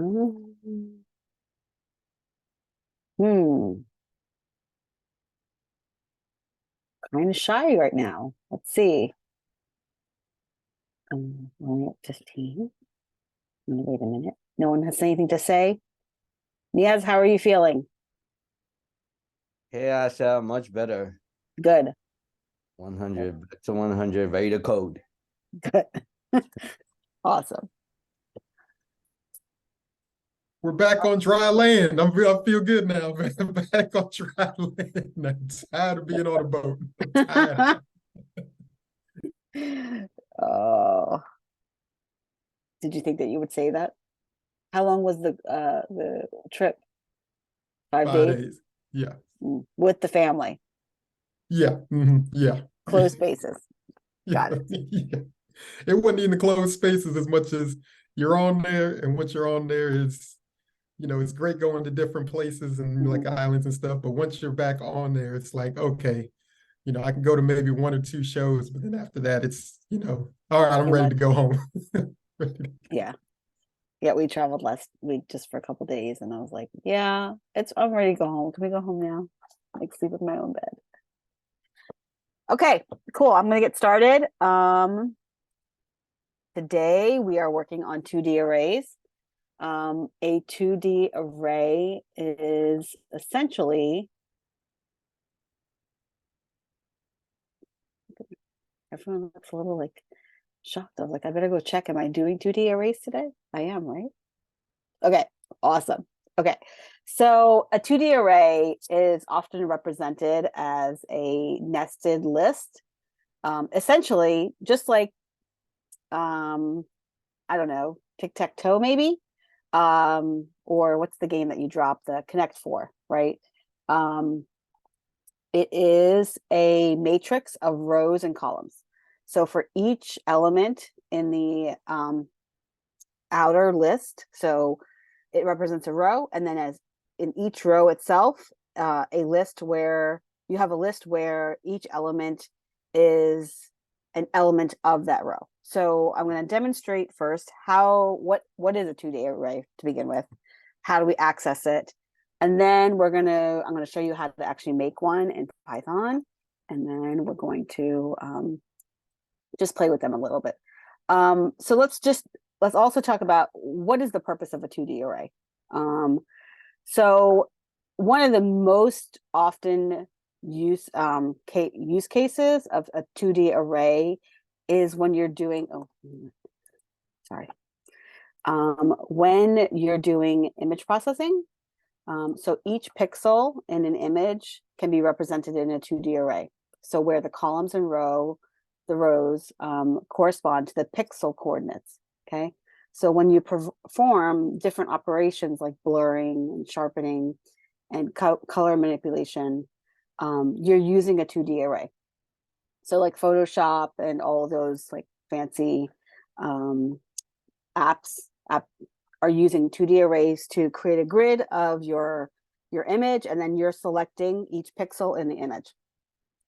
Mm, Hmm, kind of shy right now. Let's see. Only at 15. Wait a minute. No one has anything to say. Niaz, how are you feeling? Hey, Asha, much better. Good. 100, back to 100, ready to code. Good. Awesome. We're back on dry land. I feel good now, man. Back on dry land. I'm tired of being on a boat. I'm tired. Oh, did you think that you would say that? How long was the trip? 5 days? 5 days. Yeah. With the family, Yeah. Yeah. closed spaces. Yeah. Got it. Yeah. It wasn't in the closed spaces as much as you're on there, and what you're on there is, it's great going to different places and like Mhm. islands and stuff. But once you're back on there, it's like, okay, I can go to maybe one or two shows, but then after that, it's, all right, I'm Too ready to much. go home. Yeah. Yeah, we traveled last week just for a couple days, and I was like, yeah, I'm ready to go home. Can we go home now? Like sleep in my own bed. Okay, cool. I'm gonna get started. Today we are working on 2D arrays. A 2D array is essentially, everyone looks a little like shocked. I was like, I better go check. Am I doing 2D arrays today? I am, right? Okay, awesome. Okay, so a 2D array is often represented as a nested list. Essentially, just like, um, I don't know, tic-tac-toe maybe? Or what's the game that you drop the Connect for, right? Um, it is a matrix of rows and columns. So for each element in the outer list, so it represents a row, and then as in each row itself, a list where you have a list where each element is an element of that row. So I'm going to demonstrate first what is a 2D array to begin with. How do we access it? And then I'm going to show you how to actually make one in Python. And then we're going to just play with them a little bit. So let's also talk about what is the purpose of a 2D array. So one of the most often use cases of a 2D array is when you're doing, sorry, when you're doing image processing. So each pixel in an image can be represented in a 2D array. So where the columns and the rows correspond to the pixel coordinates, okay? So when you perform different operations like blurring and sharpening and color manipulation, you're using a 2D array. So like Photoshop and all those like fancy um, apps are using 2D arrays to create a grid of your image, and then you're selecting each pixel in the image.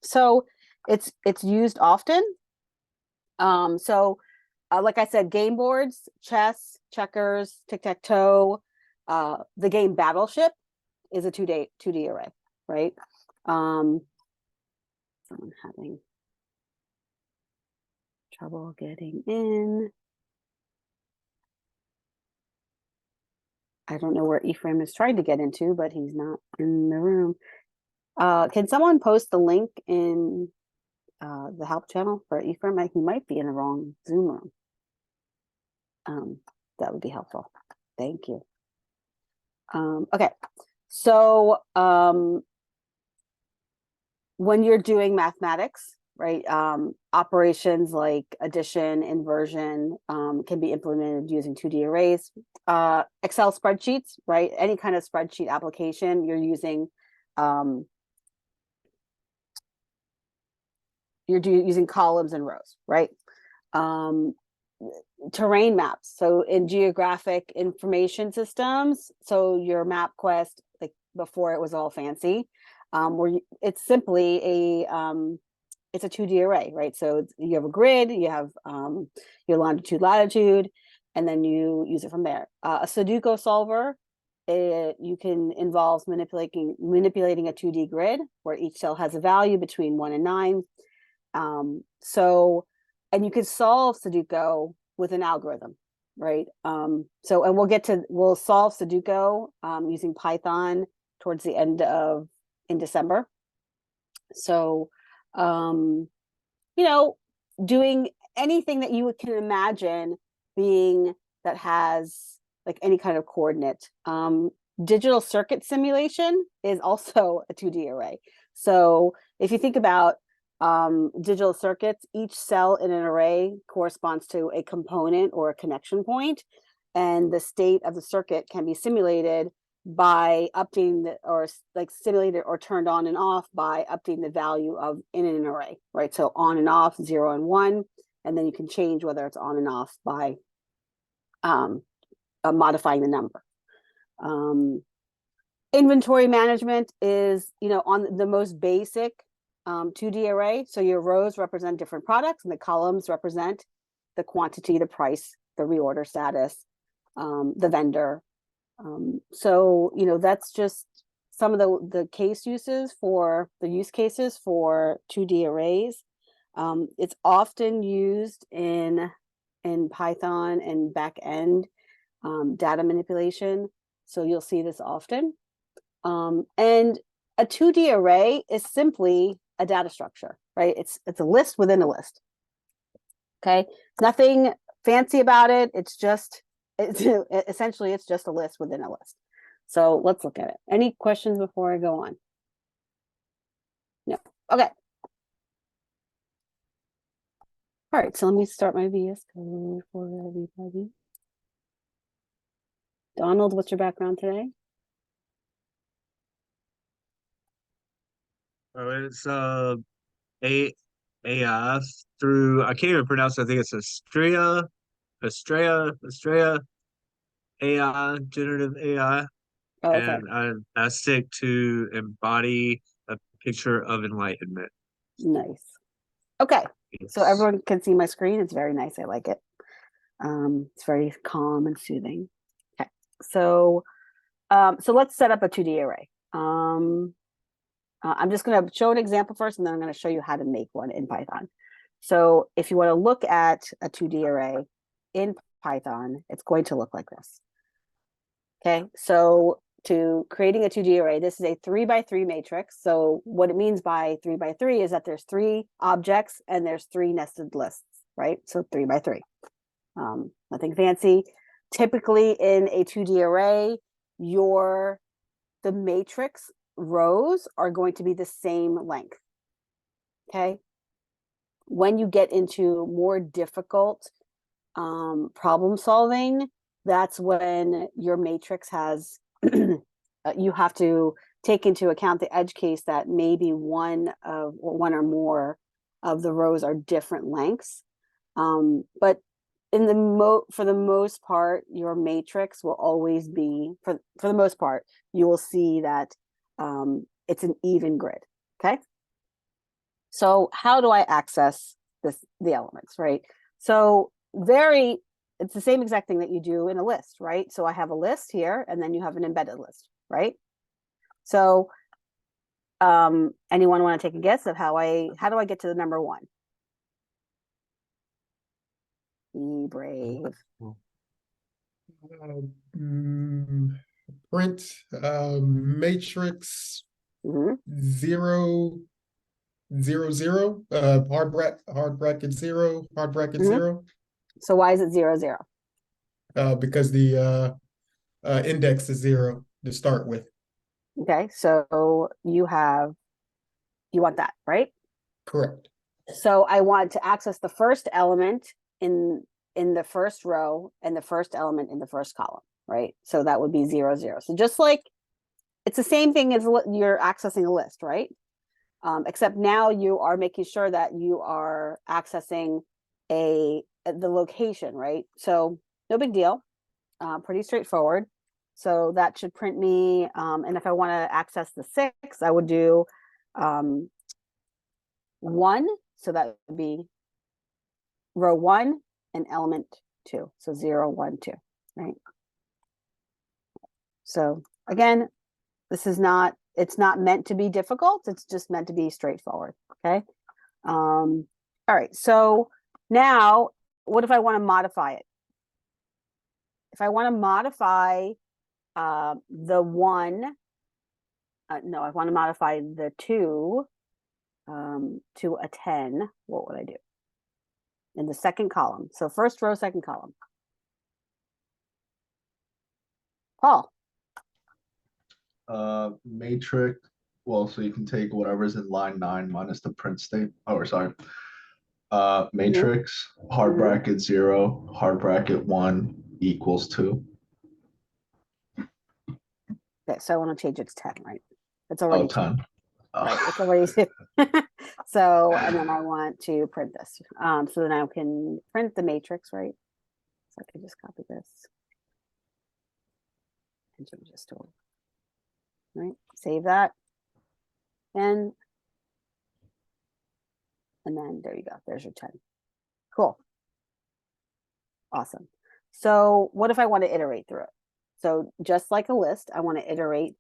So it's used often. Like I said, game boards, chess, checkers, tic-tac-toe, the game Battleship is a 2D array, right? I'm having trouble getting in. I don't know where Ephraim is trying to get into, but he's not in the room. Can someone post the link in the help channel for Ephraim? He might be in the wrong Zoom room. That would be helpful. Thank you. Okay, so when you're doing mathematics, right, operations like addition, inversion can be implemented using 2D arrays. Excel spreadsheets, right? Any kind of spreadsheet application, you're using columns and rows, right? Um, Terrain maps. So in geographic information systems, so your MapQuest, like before it was all fancy, where it's simply it's a 2D array, right? So you have a grid, you have your longitude, latitude, and then you use it from there. A Sudoku solver, you can involve manipulating a 2D grid where each cell has a value between 1 and 9. And you can solve Sudoku with an algorithm, right? And we'll solve Sudoku using Python towards the end in December. So, doing anything that you can imagine being that has like any kind of coordinate. Digital circuit simulation is also a 2D array. So if you think about digital circuits, each cell in an array corresponds to a component or a connection point, and the state of the circuit can be simulated by updating simulated or turned on and off by updating the value of in an array, right? So on and off, 0 and 1, and then you can change whether it's on and off by modifying the number. Inventory management is, on the most basic 2D array. So your rows represent different products and the columns represent the quantity, the price, the reorder status, the vendor. That's just some of the use cases for 2D arrays. It's often used in Python and back-end data manipulation. So you'll see this often. And a 2D array is simply a data structure, right? It's a list within a list. Okay, nothing fancy about it. Essentially it's just a list within a list. So let's look at it. Any questions before I go on? No. Okay. All right, so let me start my VS Code for everybody. Donald, what's your background today? It's AI through, I can't even pronounce it. I think it's Astrea AI, generative AI. Oh, okay. And I seek to embody a picture of enlightenment. Nice. Okay. Yes. So everyone can see my screen. It's very nice. I like it. It's very calm and soothing. Okay. So let's set up a 2D array. I'm just going to show an example first, and then I'm going to show you how to make one in Python. So if you want to look at a 2D array in Python, it's going to look like this. Okay, so to creating a 2D array, this is a 3x3 matrix. So what it means by 3x3 is that there's 3 objects and there's 3 nested lists, right? So 3x3. Nothing fancy. Typically in a 2D array, the matrix rows are going to be the same length. Okay. When you get into more difficult problem solving, that's when your matrix has you have to take into account the edge case that maybe one or more of the rows are different lengths. But for the most part, your matrix will always be, for the most part, you will see that it's an even grid. Okay. So how do I access the elements, right? So it's the same exact thing that you do in a list, right? So I have a list here, and then you have an embedded list, right? So anyone want to take a guess of how do I get to the number 1? Be brave. Print matrix 0 0 0 hard bracket 0 hard bracket 0. So why is it 0 0? Because the index is 0 to start with. Okay, so you want that, right? Correct. So I want to access the first element in the first row and the first element in the first column, right? So that would be 0 0. So just like it's the same thing as you're accessing a list, right? Except now you are making sure that you are accessing the location, right? So no big deal, pretty straightforward. So that should print me, and if I want to access the 6, I would do 1. So that would be row 1 and element 2. So 0, 1, 2, right? So again, this is not, it's not meant to be difficult. It's just meant to be straightforward. Okay. All right. So now what if I want to modify it? If I want to modify the 1, no, I want to modify the 2 to a 10, what would I do? In the second column. So first row, second column. Paul. Matrix. Well, so you can take whatever's in line 9 minus the print state. Oh, sorry. Matrix, hard bracket 0, hard bracket 1 equals 2. Okay, so I want to change it to 10, right? It's already Oh, 10. Right, it's already 2. So, and then I want to print this. So then I can print the matrix, right? So I can just copy this and change this to 1. Right, save that. And then there you go. There's your 10. Cool. Awesome. So what if I want to iterate through it? So just like a list, I want to iterate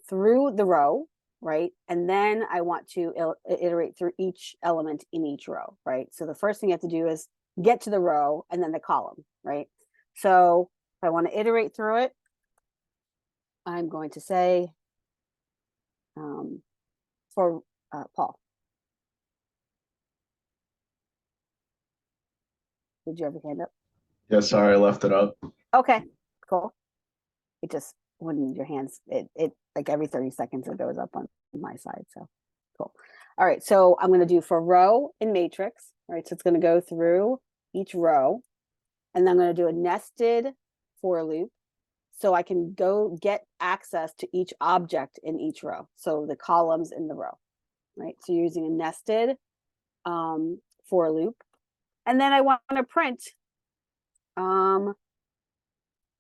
through the row, right? And then I want to iterate through each element in each row, right? So the first thing you have to do is get to the row and then the column, right? So if I want to iterate through it, I'm going to say for Paul. Did you have your hand up? Yeah, sorry, I left it up. Okay, cool. It just, when your hands, it like every 30 seconds it goes up on my side, so cool. All right, so I'm going to do for row in matrix, right? So it's going to go through each row, and then I'm going to do a nested for loop, so I can go get access to each object in each row, so the columns in the row, right? So you're using a nested for loop, and then I want to print.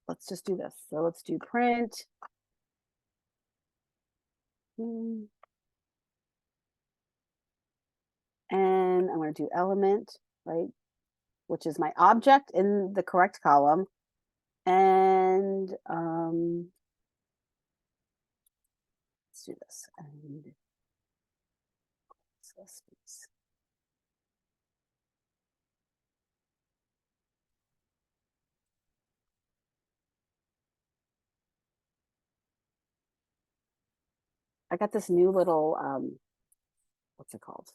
Let's just do this. So let's do print. And I'm going to do element, right? Which is my object in the correct column. And let's do this. And space. I got this new little what's it called?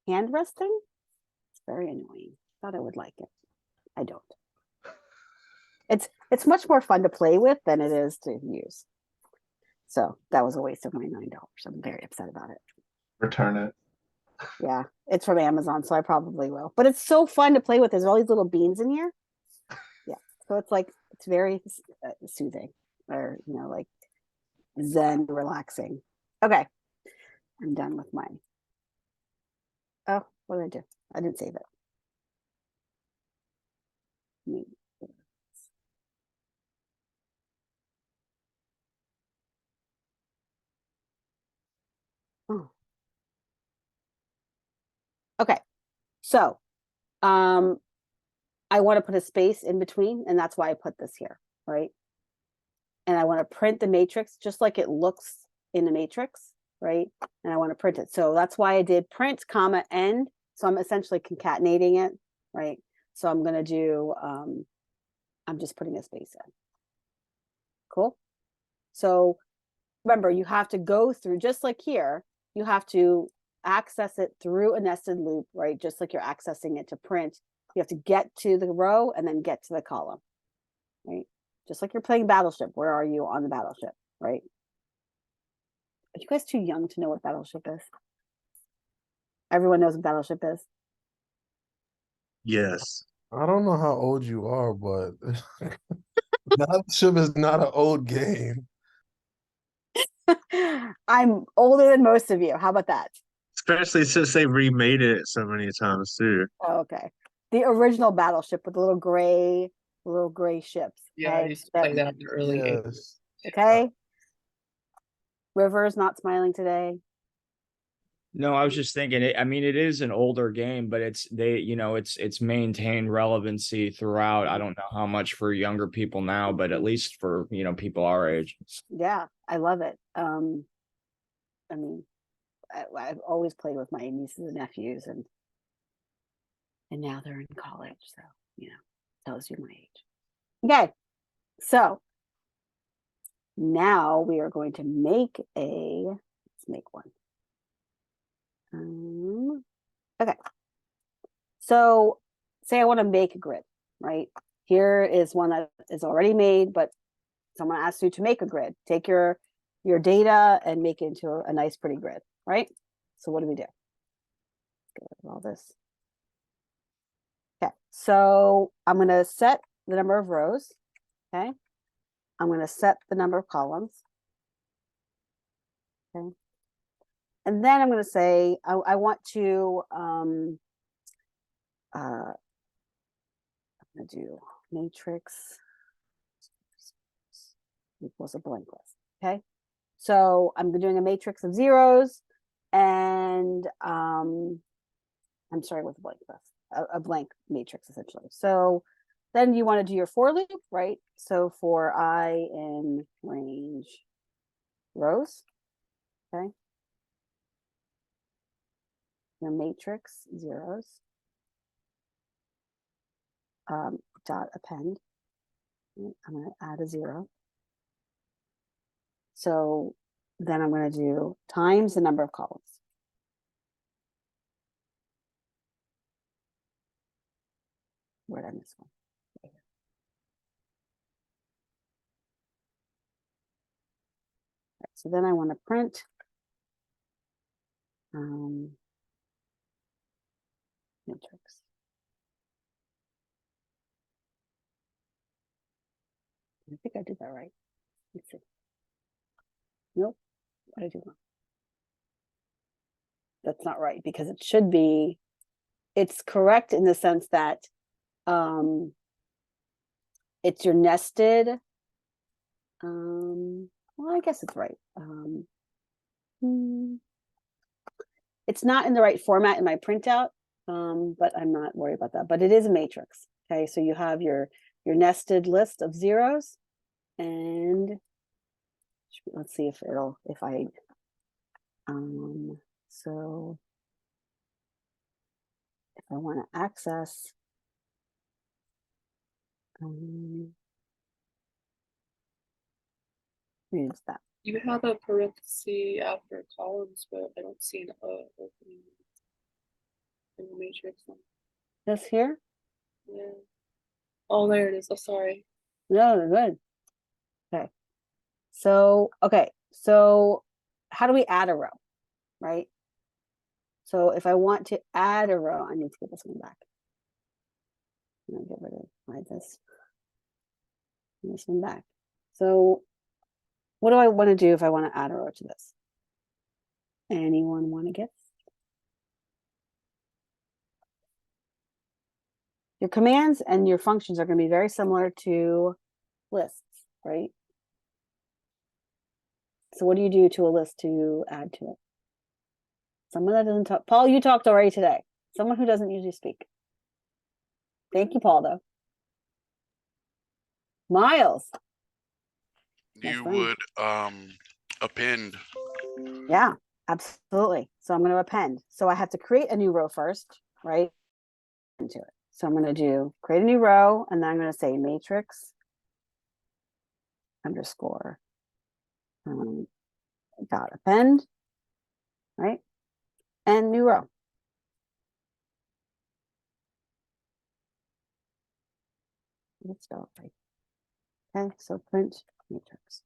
Hand resting. It's very annoying. Thought I would like it. I don't. It's much more fun to play with than it is to use. So that was a waste of my $9. I'm very upset about it. Return it. Yeah, it's from Amazon, so I probably will. But it's so fun to play with. There's all these little beans in here. Yeah, so it's like, it's very soothing, or, you know, like zen, relaxing. Okay, I'm done with mine. Oh, what did I do? I didn't save it. Oh. Okay, so I want to put a space in between, and that's why I put this here, right? And I want to print the matrix just like it looks in the matrix, right? And I want to print it. So that's why I did print, comma, end. So I'm essentially concatenating it, right? So I'm going to do, I'm just putting a space in. Cool. So remember, you have to go through, just like here, you have to access it through a nested loop, right? Just like you're accessing it to print. You have to get to the row and then get to the column, right? Just like you're playing Battleship. Where are you on the battleship, right? Are you guys too young to know what Battleship is? Everyone knows what Battleship is. Yes. I don't know how old you are, but Battleship is not an old game. I'm older than most of you. How about that? Especially since they remade it so many times too. Oh, okay. The original Battleship with the little gray ships. Yeah, I used to play that in the early 80s. Yes. Okay. River's not smiling today. No, I was just thinking it, I mean, it is an older game, but it's maintained relevancy throughout. I don't know how much for younger people now, but at least for, people our age. Yeah, I love it. I mean, I've always played with my nieces and nephews, and now they're in college, so tells you my age. Okay, so now we are going to make let's make one. Okay, so say I want to make a grid, right? Here is one that is already made, but someone asks you to make a grid. Take your data and make it into a nice, pretty grid, right? So what do we do? Get rid of all this. Okay, so I'm going to set the number of rows. Okay, I'm going to set the number of columns. Okay, and then I'm going to say I want to I'm going to do matrix equals a blank list. Okay, so I'm doing a matrix of zeros, and I'm starting with a blank list, a blank matrix essentially. So then you want to do your for loop, right? So for I in range rows, okay, your matrix zeros, dot append. I'm going to add a 0. So then I'm going to do times the number of columns. Where did I miss one? Right here. Right, so then I want to print matrix. I think I did that right. Let's see. Nope. What did I do wrong? That's not right, because it should be, it's correct in the sense that it's your nested. Well, I guess it's right. It's not in the right format in my printout, but I'm not worried about that. But it is a matrix. Okay, so you have your nested list of zeros, and let's see if I so if I want to access use that. You have a parenthesis after columns, but I don't see an opening in the matrix one. This here? Yeah. Oh, there it is. Oh, sorry. No, they're good. Okay. So, okay. So how do we add a row, right? So if I want to add a row, I need to get this one back. I'm gonna get rid of this one back. So what do I want to do if I want to add a row to this? Anyone want to guess? Your commands and your functions are going to be very similar to lists, right? So what do you do to a list to add to it? Someone that doesn't talk. Paul, you talked already today. Someone who doesn't usually speak. Thank you, Paul, though. Miles. You would append. Yeah, absolutely. So I'm going to append. So I have to create a new row first, right? Into it. So I'm going to create a new row, and then I'm going to say matrix underscore dot append, right? And new row. Let's spell it right. Okay, so print matrix.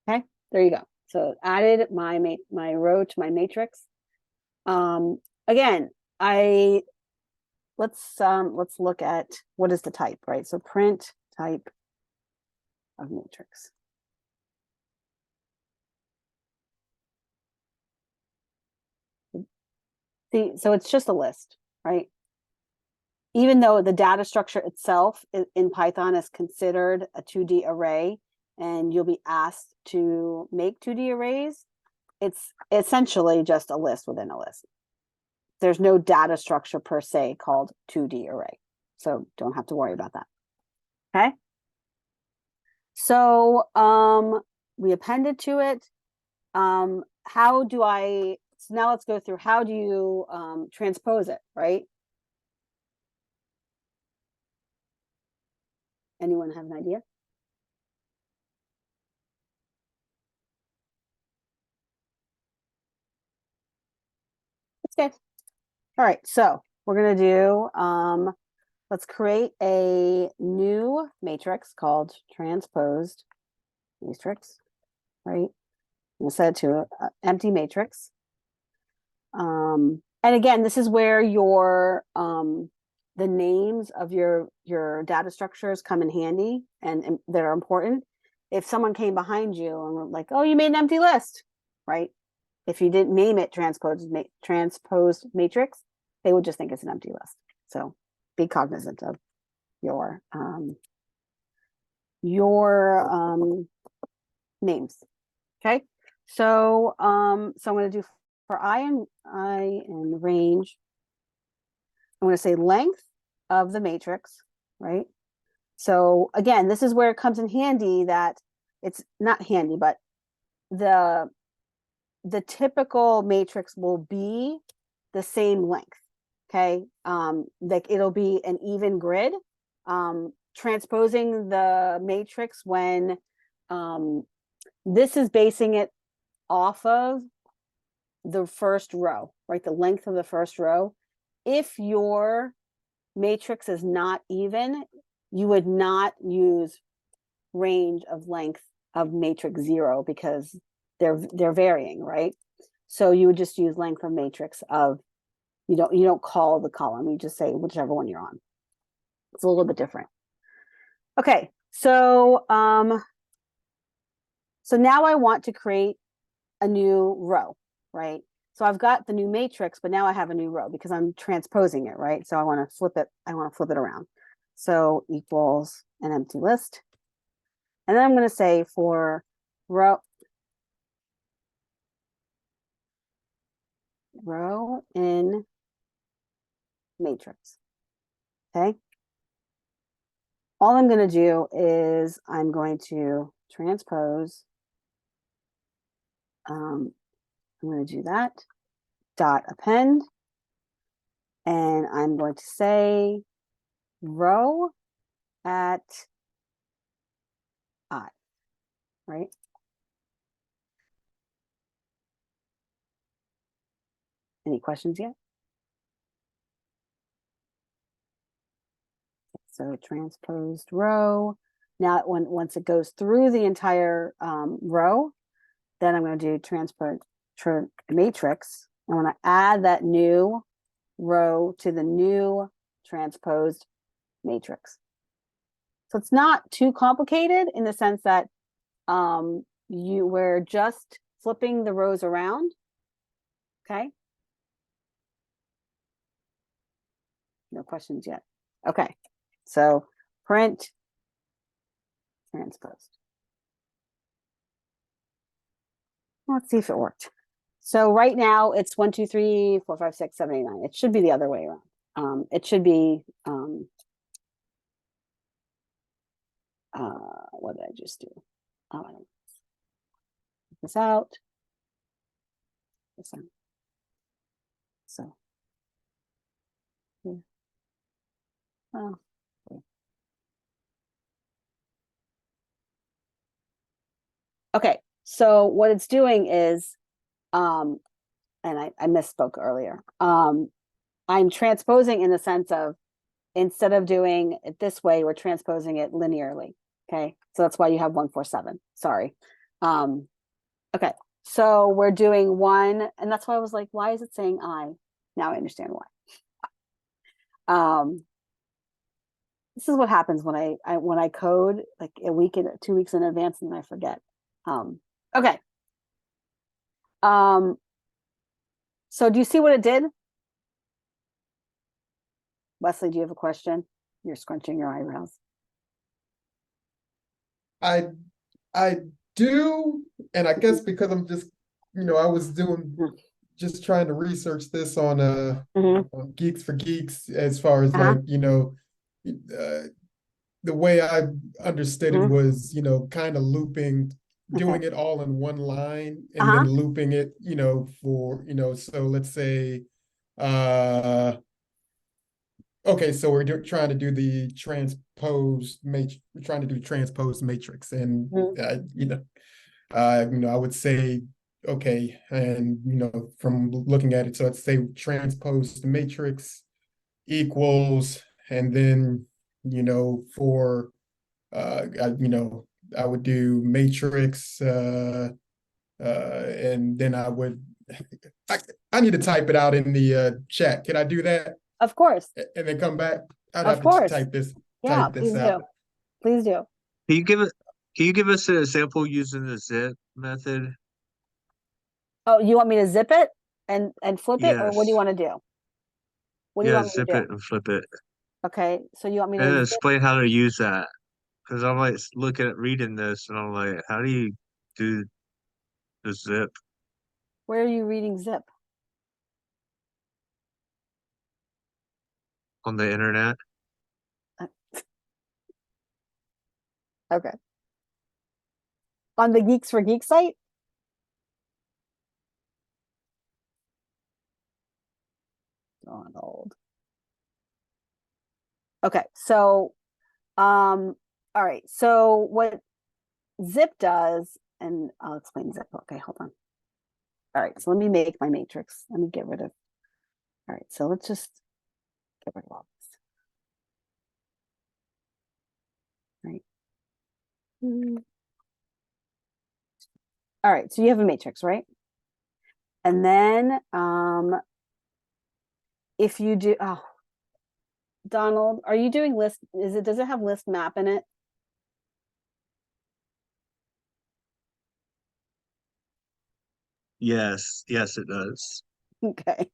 Okay, there you go. So added my row to my matrix. Again, let's look at what is the type, right? So print type of matrix. See, so it's just a list, right? Even though the data structure itself in Python is considered a 2D array, and you'll be asked to make 2D arrays, it's essentially just a list within a list. There's no data structure per se called 2D array. So don't have to worry about that. Okay. So we appended to it. How do I, so now let's go through, how do you transpose it, right? Anyone have an idea? Okay. All right, so we're gonna do, let's create a new matrix called transposed matrix, right? We'll set it to an empty matrix. And again, this is where your the names of your data structures come in handy and that are important. If someone came behind you and were like, "Oh, you made an empty list," right? If you didn't name it transposed matrix, they would just think it's an empty list. So be cognizant of your names. Okay. So I'm going to do for I and range, I'm going to say length of the matrix, right? So again, this is where it comes in handy that it's not handy, but the typical matrix will be the same length. Okay. Like it'll be an even grid. Transposing the matrix when this is basing it off of the first row, right? The length of the first row. If your matrix is not even, you would not use range of length of matrix 0 because they're varying, right? So you would just use length of matrix of, you don't call the column, you just say whichever one you're on. It's a little bit different. Okay, so so now I want to create a new row, right? So I've got the new matrix, but now I have a new row because I'm transposing it, right? So I want to flip it, around. So equals an empty list. And then I'm going to say for row in matrix. Okay. All I'm going to do is I'm going to transpose. I'm going to do that. Dot append. And I'm going to say row at I, right? Any questions yet? So transposed row. Now, once it goes through the entire row, then I'm going to do transpose matrix. I want to add that new row to the new transposed matrix. So it's not too complicated in the sense that we're just flipping the rows around. Okay. No questions yet. Okay. So print transposed. Let's see if it worked. So right now it's 1, 2, 3, 4, 5, 6, 7, 8, 9. It should be the other way around. It should be what did I just do? This out. This out. So yeah. Oh. Okay, so what it's doing is, and I misspoke earlier. I'm transposing in the sense of, instead of doing it this way, we're transposing it linearly. Okay, so that's why you have 1, 4, 7. Sorry. Okay, so we're doing 1, and that's why I was like, why is it saying I? Now I understand why. This is what happens when I code like a week and 2 weeks in advance and I forget. Okay. So do you see what it did? Wesley, do you have a question? You're scrunching your eyebrows. I I do, and I guess because I'm just, I was just trying to research this on Mhm. on Geeks for Geeks as far as Uh-huh. like, the way I understood it Mhm. was, kind of looping, doing Okay. it all in one line and Uh-huh. then looping it, for, so let's say, uh, okay, so trying to do the transposed matrix, we're trying to do transposed matrix, and Mhm. I would say, okay, and from looking at it, so I'd say transposed matrix equals, and then for I would do matrix, and then I would I need to type it out in the chat. Can I do that Of course. and then come back? I'd Of have to course. type this Yeah, please do. out. Please do. Can you give it? Can you give us an example using the zip method? Oh, you want me to zip it and flip it, or what do you Yes. want to do? What do you Yeah, want me to zip do? it and flip it. Okay, so you want me And to zip? explain how to use that. Because I'm like looking at reading this and I'm like, how do you do the zip Where are you reading zip? on the internet? Okay. On the Geeks for Geeks site? Donald. Okay, so all right. So what zip does, and I'll explain zip. Okay, hold on. All right, so let me make my matrix. Let me get rid of. All right, so let's just get rid of all this. Right. All right, so you have a matrix, right? And then if you do, oh, Donald, are you doing list? Does it have list map in it? Yes, yes, it does. Okay.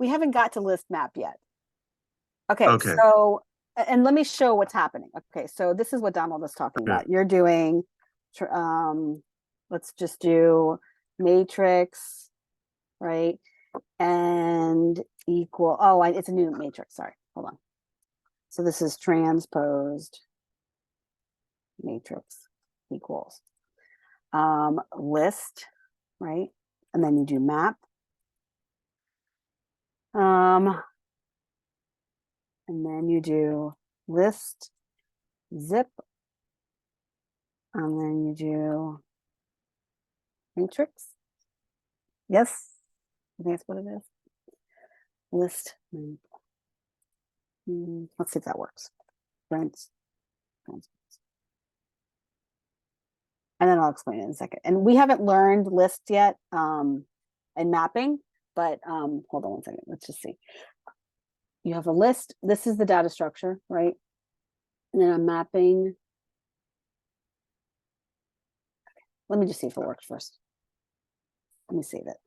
We haven't got to list map yet. Okay, Okay. so and let me show what's happening. Okay, so this is what Donald was talking Yeah. about. You're doing let's just do matrix, right? And equal, oh, it's a new matrix, sorry, hold on. So this is transposed matrix equals list, right? And then you do map. And then you do list zip, and then you do matrix. Yes, I think that's what it is. List. Let's see if that works. Trans. And then I'll explain it in a second. And we haven't learned list yet, and mapping, but hold on one second. Let's just see. You have a list. This is the data structure, right? And then I'm mapping. Let me just see if it works first. Let me save it.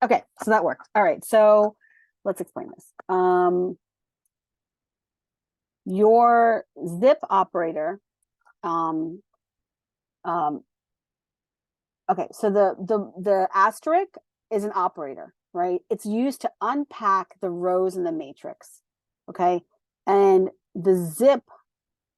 Okay, so that worked. All right, so let's explain this. Your zip operator, okay, so the asterisk is an operator, right? It's used to unpack the rows in the matrix, okay? And the zip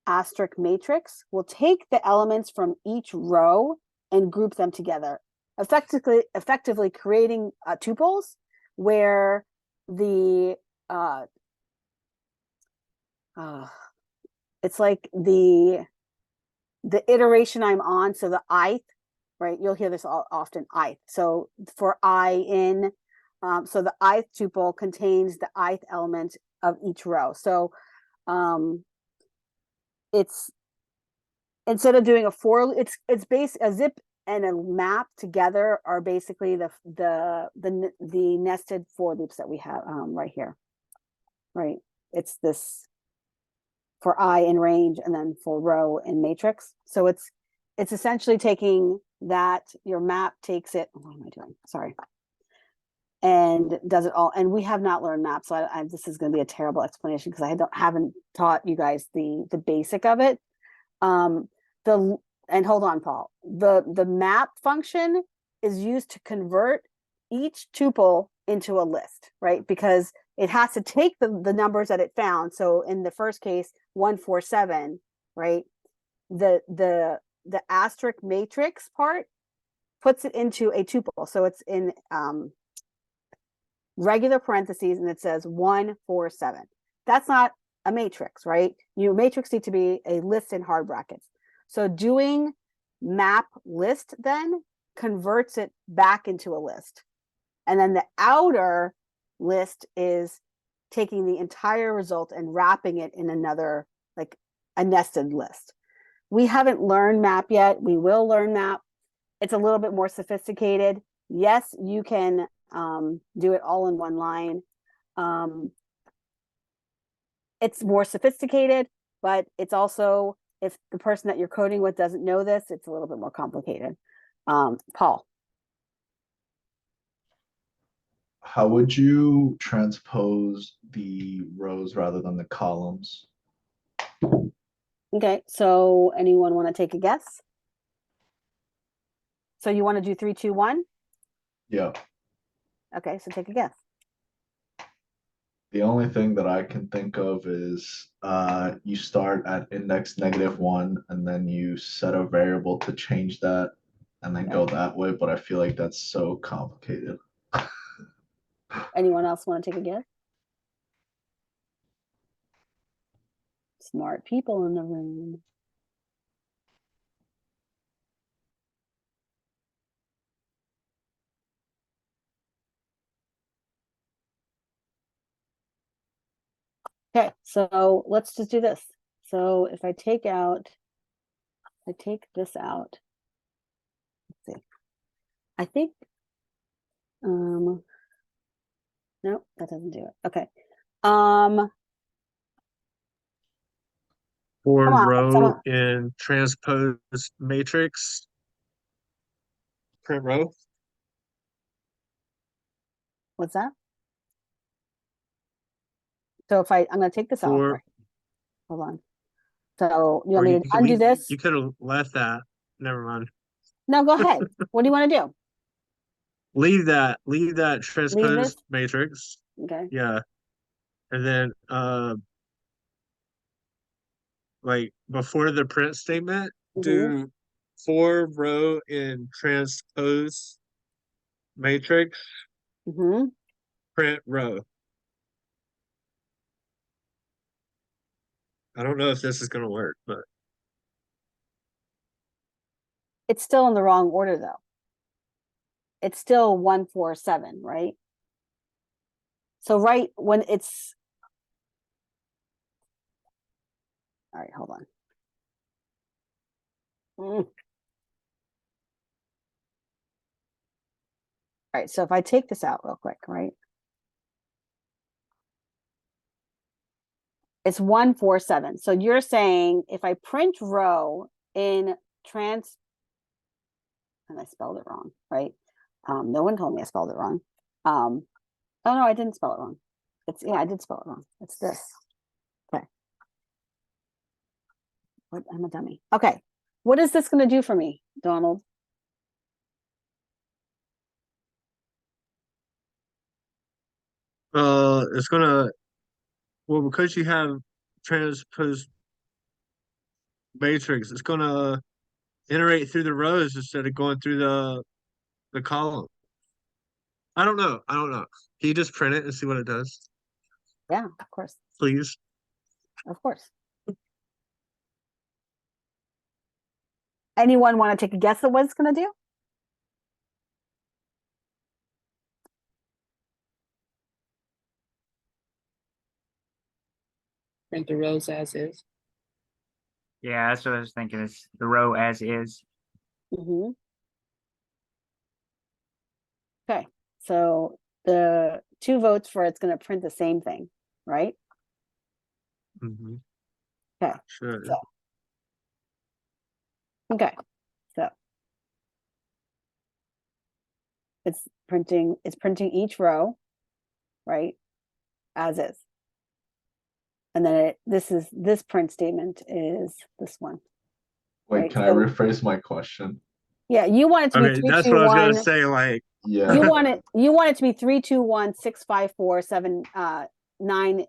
asterisk matrix will take the elements from each row and group them together, effectively creating tuples where the it's like the iteration I'm on. So the ith, right? You'll hear this often, ith. So for I in, so the ith tuple contains the ith element of each row. So it's, instead of doing a for, it's based, a zip and a map together are basically the nested for loops that we have right here, right? It's this for I in range and then for row in matrix. So it's essentially taking that, your map takes it, what am I doing? Sorry. and does it all. And we have not learned maps, so this is going to be a terrible explanation because I haven't taught you guys the basic of it. And hold on, Paul. The map function is used to convert each tuple into a list, right? Because it has to take the numbers that it found. So in the first case, 147, right? The asterisk matrix part puts it into a tuple. So it's in regular parentheses and it says 147. That's not a matrix, right? Your matrix need to be a list in hard brackets. So doing map list then converts it back into a list. And then the outer list is taking the entire result and wrapping it in another, like a nested list. We haven't learned map yet. We will learn map. It's a little bit more sophisticated. Yes, you can do it all in one line. It's more sophisticated, but it's also, if the person that you're coding with doesn't know this, it's a little bit more complicated. Paul. How would you transpose the rows rather than the columns? Okay, so anyone want to take a guess? So you want to do 3, 2, 1? Yeah. Okay, so take a guess. The only thing that I can think of is you start at index -1 and then you set a variable to change that and then go that way, but I feel like that's so complicated. Anyone else want to take a guess? Smart people in the room. Okay, so let's just do this. So if I take this out, let's see. I think, no, that doesn't do it. Okay. For Come on, row in transpose matrix, print row. what's that? So if I'm going to take this off. For Right? Hold on. So you or want me you to could undo leave, this? you could have left that. Never mind. No, go ahead. What do you want to do? Leave that Leave this? transpose matrix. Okay. Yeah. And then like before the print statement, do for row in transpose matrix, print row. I don't know if this is gonna work, but It's still in the wrong order though. It's still 147, right? So right when it's, all right, hold on. All right, so if I take this out real quick, right? It's 147. So you're saying if I print row in and I spelled it wrong, right? No one told me I spelled it wrong. Oh no, I didn't spell it wrong. Yeah, I did spell it wrong. It's this. Okay. What? I'm a dummy. Okay. What is this going to do for me, Donald? it's gonna, well, because you have transpose matrix, it's gonna iterate through the rows instead of going through the column. I don't know. Can you just print it and see what it does, Yeah, of course. please? Of course. Anyone want to take a guess at what it's going to do? Print the rows as is. Yeah, that's what I was thinking. Is the row as is. Okay, so the 2 votes for it's going to print the same thing, right? Okay. Sure. So, okay. So It's printing each row, right? As is. And then this print statement is this one. Wait, Right, can I so- rephrase my question? Yeah, you want it to be Okay, three, that's two, what I was gonna one. say. Like, Yeah. You want it to be 3, 2, 1, 6, 5, 4, 7, 9,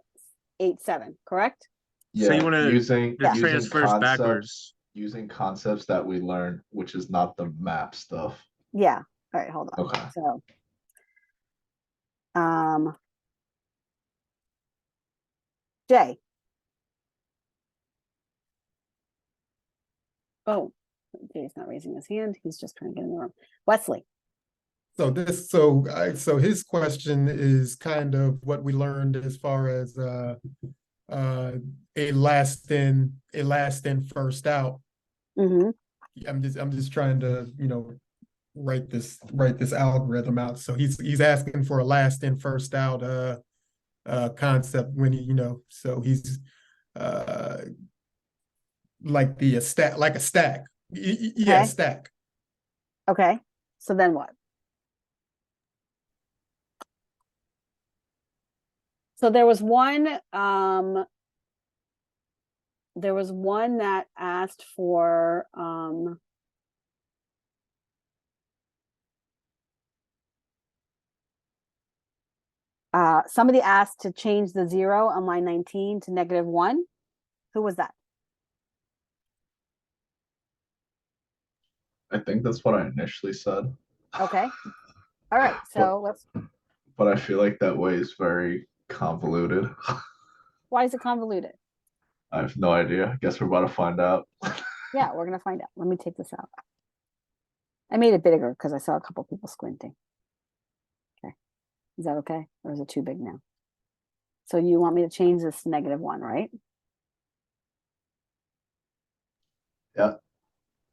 8, 7, correct? So you Yeah, wanna using the using transfers concepts backwards. using concepts that we learned, which is not the map stuff. Yeah. All right, hold on. Okay. So, Jay. Oh, Jay's not raising his hand. He's just trying to get in the room. Wesley. So his question is kind of what we learned as far as a last in first out. Mm-hmm. I'm just trying to, write this algorithm out. So he's asking for a last in first out concept when so he's like a stack. Yeah, Okay. stack. Okay. So then what? So there was one that asked for somebody asked to change the 0 on line 19 to -1. Who was that? I think that's what I initially said. Okay. All right. So let's. But I feel like that way is very convoluted. Why is it convoluted? I have no idea. I guess we're about to find out. Yeah, we're gonna find out. Let me take this out. I made it bigger because I saw a couple people squinting. Okay. Is that okay? Or is it too big now? So you want me to change this to -1, right? Yeah.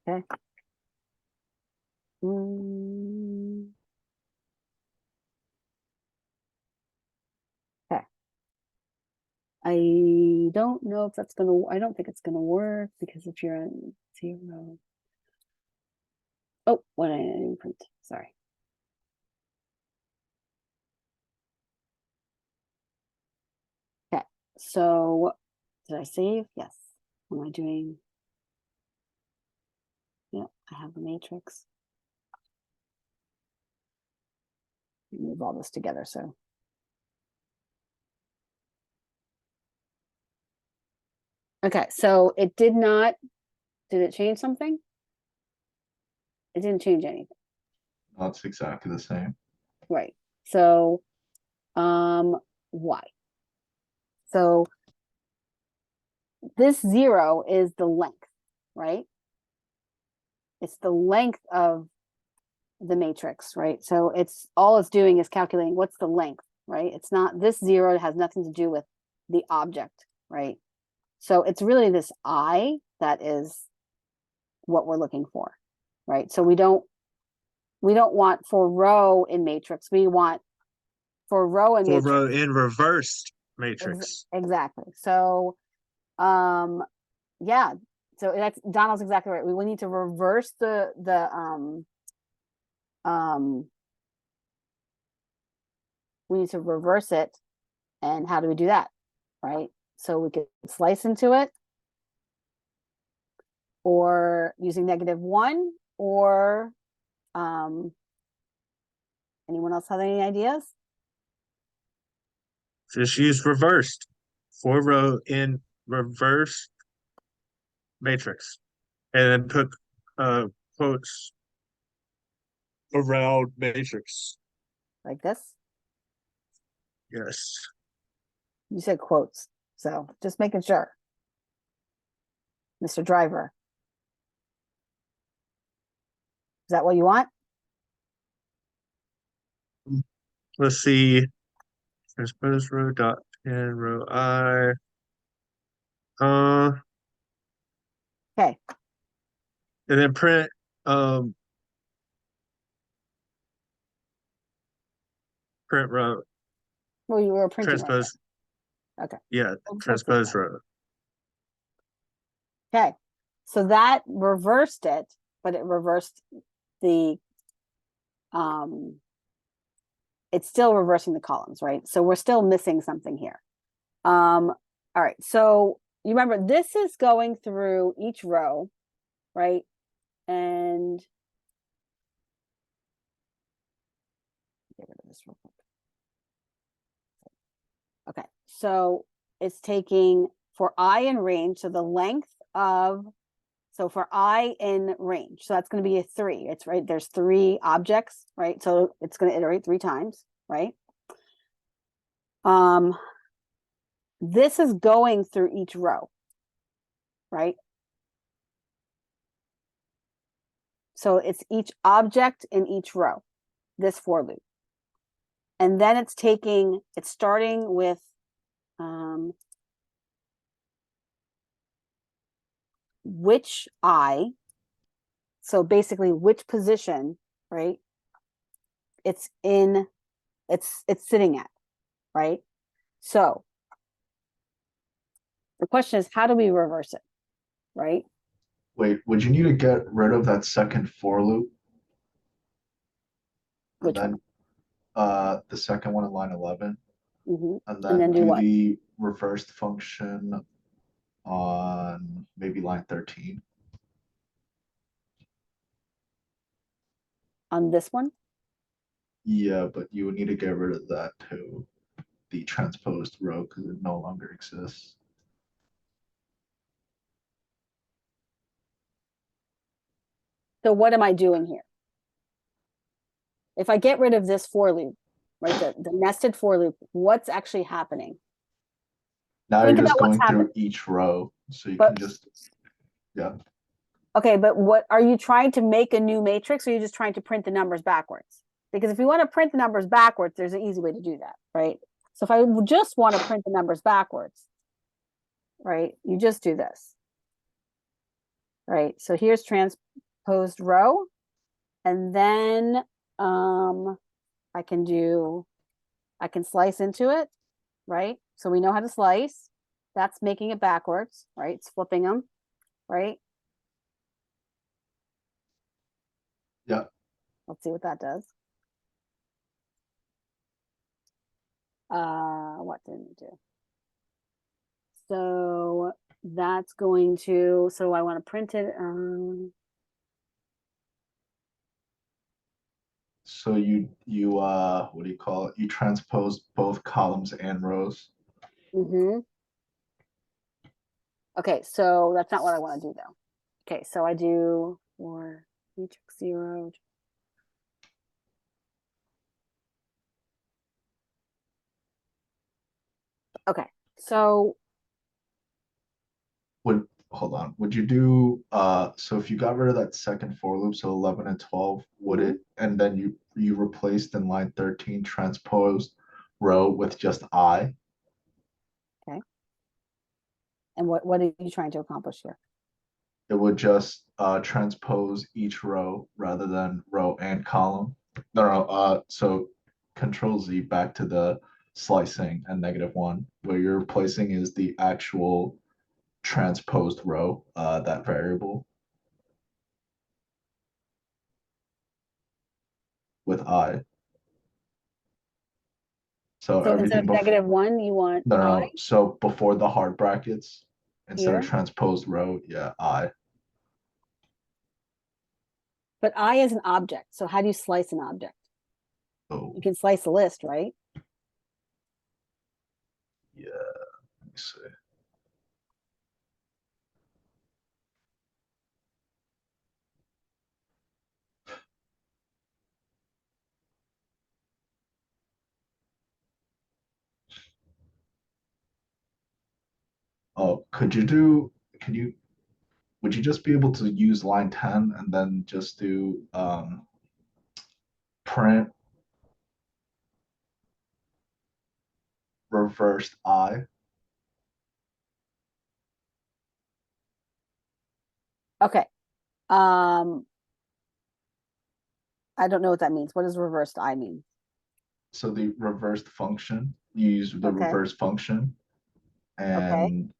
Okay. Okay. I don't know if that's gonna, I don't think it's gonna work because if you're on 0. Oh, what I didn't print, sorry. Okay, so did I save? Yes. What am I doing? Yeah, I have the matrix. Move all this together, so. Okay, so it did it change something? It didn't change anything. No, it's exactly the same. Right. So, why? So this 0 is the length, right? It's the length of the matrix, right? So it's all it's doing is calculating what's the length, right? It's not, this 0 has nothing to do with the object, right? So it's really this I that is what we're looking for, right? So we don't want for row in matrix, we want for row in For matrix. row in reversed matrix. Exactly. So yeah, so that's Donald's exactly right. We need to reverse the we need to reverse it. And how do we do that? Right? So we could slice into it, or using -1, or anyone else have any ideas? Just use reversed. For row in reverse matrix. And then put quotes around matrix. Like this? Yes. You said quotes, so just making sure. Mr. Driver. Is that what you want? Let's see. Transpose row dot in row I. Okay. And then print row. Well, you were printing Transpose. Right. Okay. Yeah, Well, transpose row. Okay. So that reversed it, but it reversed the it's still reversing the columns, right? So we're still missing something here. All right, so you remember this is going through each row, right? And get rid of this real quick. Okay, so it's taking for I in range, so the length of, so for I in range, so that's going to be a 3. It's right, there's 3 objects, right? So it's going to iterate 3 times, right? This is going through each row, right? So it's each object in each row, this for loop. And then it's starting with which I, so basically which position, right? It's sitting at, right? So the question is, how do we reverse it, right? Wait, would you need to get rid of that second for loop? Which And the second one in line 11, one? and And then then do do what? the reversed function on maybe line 13. On this one? Yeah, but you would need to get rid of that too, the transposed row, because it no longer exists. So what am I doing here? If I get rid of this for loop, right, the nested for loop, what's actually happening? Now Think you're just about what's going through happening. each row, so you But- can just, yeah. Okay, but what are you trying to make a new matrix, or are you just trying to print the numbers backwards? Because if you want to print the numbers backwards, there's an easy way to do that, right? So if I just want to print the numbers backwards, right, you just do this. Right, so here's transposed row, and then I can slice into it, right? So we know how to slice. That's making it backwards, right? It's flipping them, right? Yeah. Let's see what that does. What didn't it do? So that's going to, so I want to print it. So you what do you call it? You transpose both columns and rows. Okay, so that's not what I want to do though. Okay, so I do for matrix 0. Okay, so Hold on, would you do so if you got rid of that second for loop, so 11 and 12, would it, and then you replaced in line 13 transposed row with just I? okay. And what are you trying to accomplish here? It would just transpose each row rather than row and column. No, so Control Z back to the slicing and -1. Where you're replacing is the actual transposed row, that variable with I. So So instead everything of before, -1, you want no, I? no, so before the hard brackets, instead of Here? transposed row, yeah, I. But I is an object. So how do you slice an object? Oh, You can slice a list, right? yeah, let me see. Oh, would you just be able to use line 10 and then just do print reversed I? Okay. I don't know what that means. What does reversed I mean? So the reversed function, you use the Okay. reverse function, Okay. and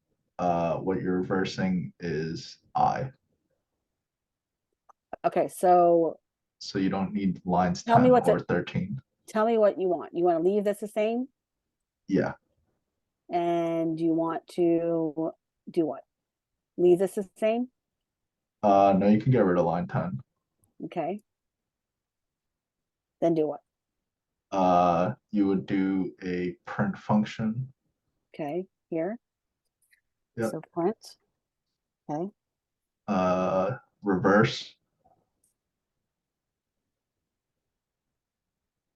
what you're reversing is I. Okay, so So you don't need lines Tell me 10 what's or it- 13. tell me what you want. You want to leave this the same? Yeah. And you want to do what? Leave this the same? No, you can get rid of line 10. Okay. Then do what? You would do a print function. Okay, here. Yep. So print. Okay. Reverse.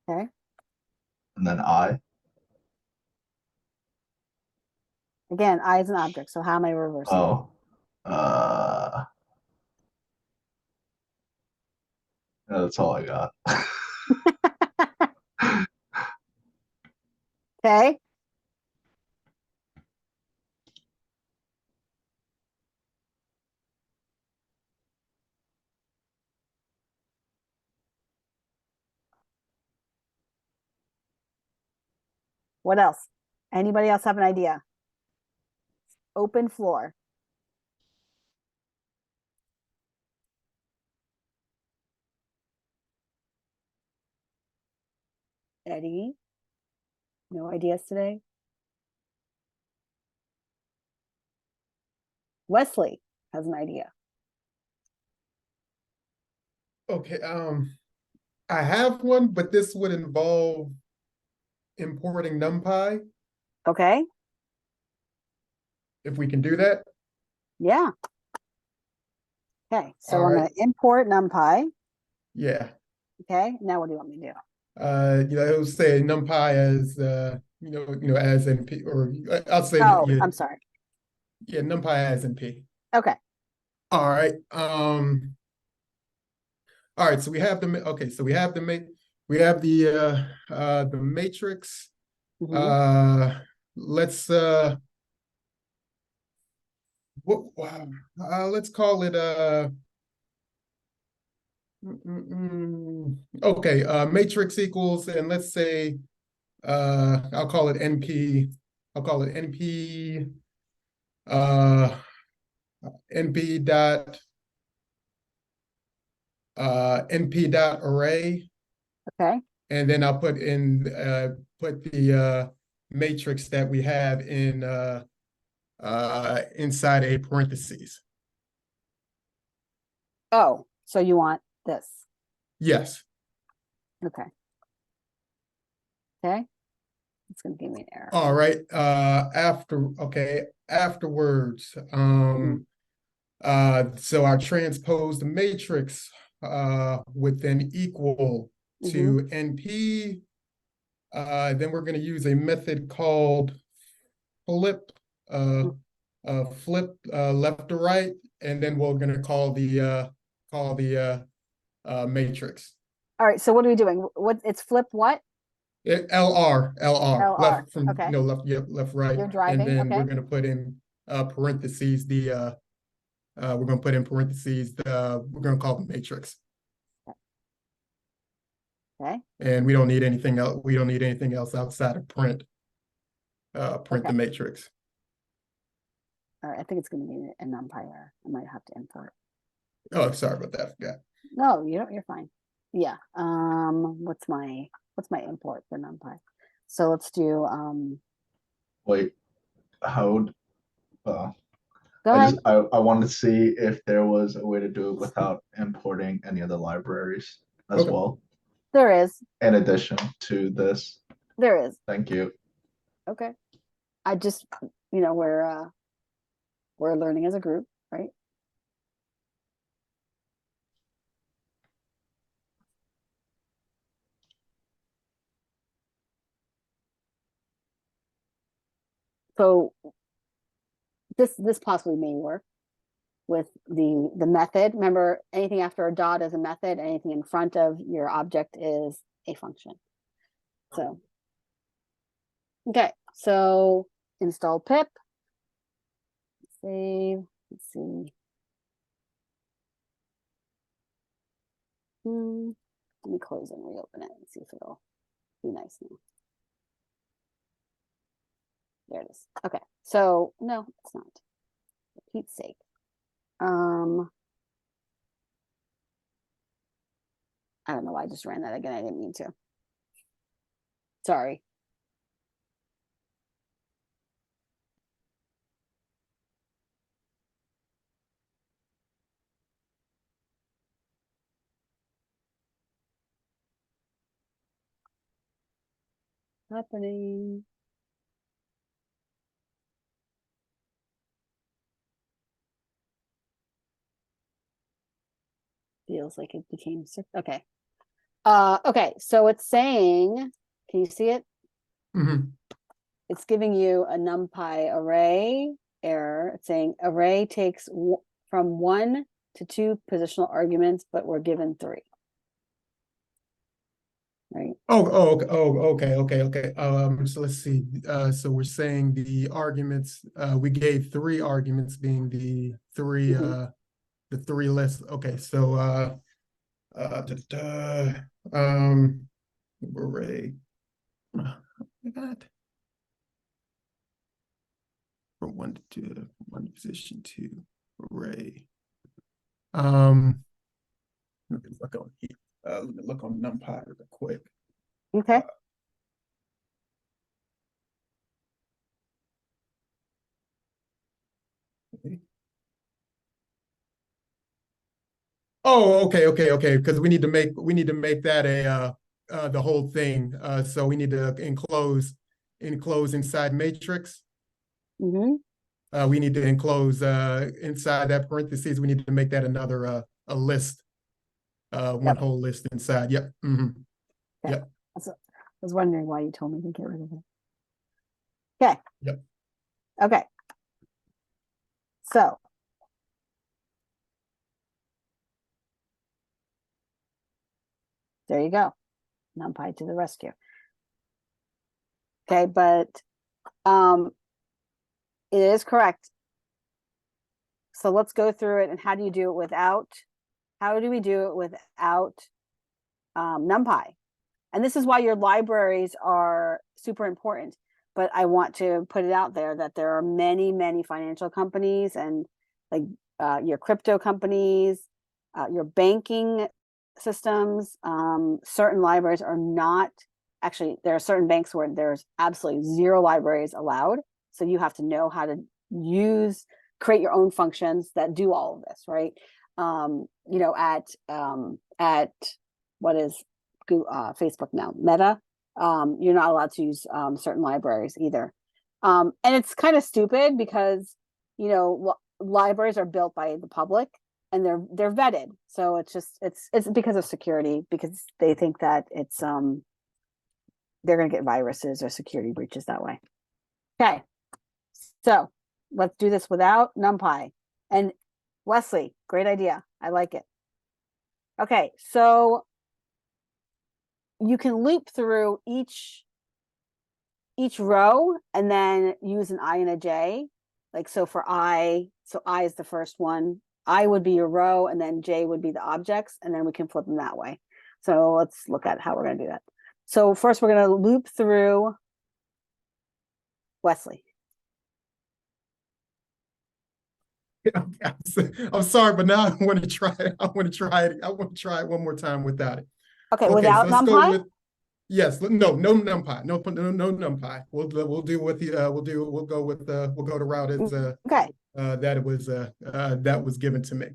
Okay. And then I. Again, I is an object. So how am I reversing? Oh. That's all I got. Okay. What else? Anybody else have an idea? Open floor. Eddie? No ideas today? Wesley has an idea. Okay, I have one, but this would involve importing NumPy, Okay. if we can do that. Yeah. Okay. So All I'm right. going to import NumPy. Yeah. Okay. Now what do you want me to do? It'll say NumPy as as NP, or I'll say Oh, yeah, I'm sorry. yeah, NumPy as NP. Okay. All right. All right. So we have the matrix. Mhm. Let's let's call it okay, matrix equals, and let's say I'll call it NP. I'll call it NP NP dot NP dot array, Okay. and then I'll put the matrix that we have in inside a parentheses. Oh, so you want this? Yes. Okay. Okay. It's going to give me an error. All right. Afterwards, so our transposed matrix would then equal to NP. Then we're going to use a method called flip left to right, and then we're going to call the matrix. All right. So what are we doing? What it's flip what? LR LR, left from okay. left right. You're driving, and then okay. we're going to put in parentheses we're going to put in parentheses we're going to call the matrix. Okay. And we don't need anything else. We don't need anything else outside of print Okay. the matrix. All right. I think it's going to be a NumPy error. I might have to import. Oh, sorry about that. I forgot. No, you're fine. Yeah. What's my import for NumPy? So let's do Wait, how? go ahead. I wanted to see if there was a way to do it without importing any of the libraries as Okay. well, There is. in addition to this. There is. Thank you. Okay. I just we're learning as a group, right? So this possibly may work with the method. Remember, anything after a dot is a method, anything in front of your object is a function. So okay, so install pip, save, let's see. Let me close and reopen it and see if it'll be nice now. There it is. Okay, so no, it's not. For Pete's sake. I don't know why I just ran that again. I didn't mean to. Sorry. Happening. Feels like it became okay. Okay, so it's saying, can you see it? Mhm. It's giving you a NumPy array error. It's saying array takes from 1 to 2 positional arguments, but we're given 3. Right. Okay. So let's see. So we're saying the arguments, we gave 3 arguments being the 3 the 3 lists. Okay, so array. Oh my God. From 1 to 2, 1 position 2 array. Let me look on here. Let me look on NumPy real quick. Okay. Oh, okay. Because we need to make that a the whole thing. So we need to enclose inside matrix. We need to enclose inside that parentheses. We need to make that another a list. One whole list inside. Yep. Yep. I was wondering why you told me to get rid of it. Okay. Yep. Okay. So there you go. NumPy to the rescue. Okay, but it is correct. So let's go through it. And how do you do it without? How do we do it without NumPy? And this is why your libraries are super important. But I want to put it out there that there are many, many financial companies and like your crypto companies, your banking systems. Certain libraries are not, actually, there are certain banks where there's absolutely 0 libraries allowed. So you have to know how to create your own functions that do all of this, right? You know, at what is Facebook now, Meta, you're not allowed to use certain libraries either. And it's kind of stupid because, you know, libraries are built by the public and they're vetted. So it's just, it's because of security, because they think that it's, they're going to get viruses or security breaches that way. Okay. So let's do this without NumPy. And Wesley, great idea. I like it. Okay. So you can loop through each row and then use an I and a J. Like, so for I is the first one. I would be your row and then J would be the objects, and then we can flip them that way. So let's look at how we're going to do that. So first we're going to loop through Wesley. I'm sorry, but now I want to try it. I want to try it one more time without it. Okay, without so let's NumPy? go with, yes, no NumPy, no NumPy. We'll do with the we'll go to route as okay. that was given to me.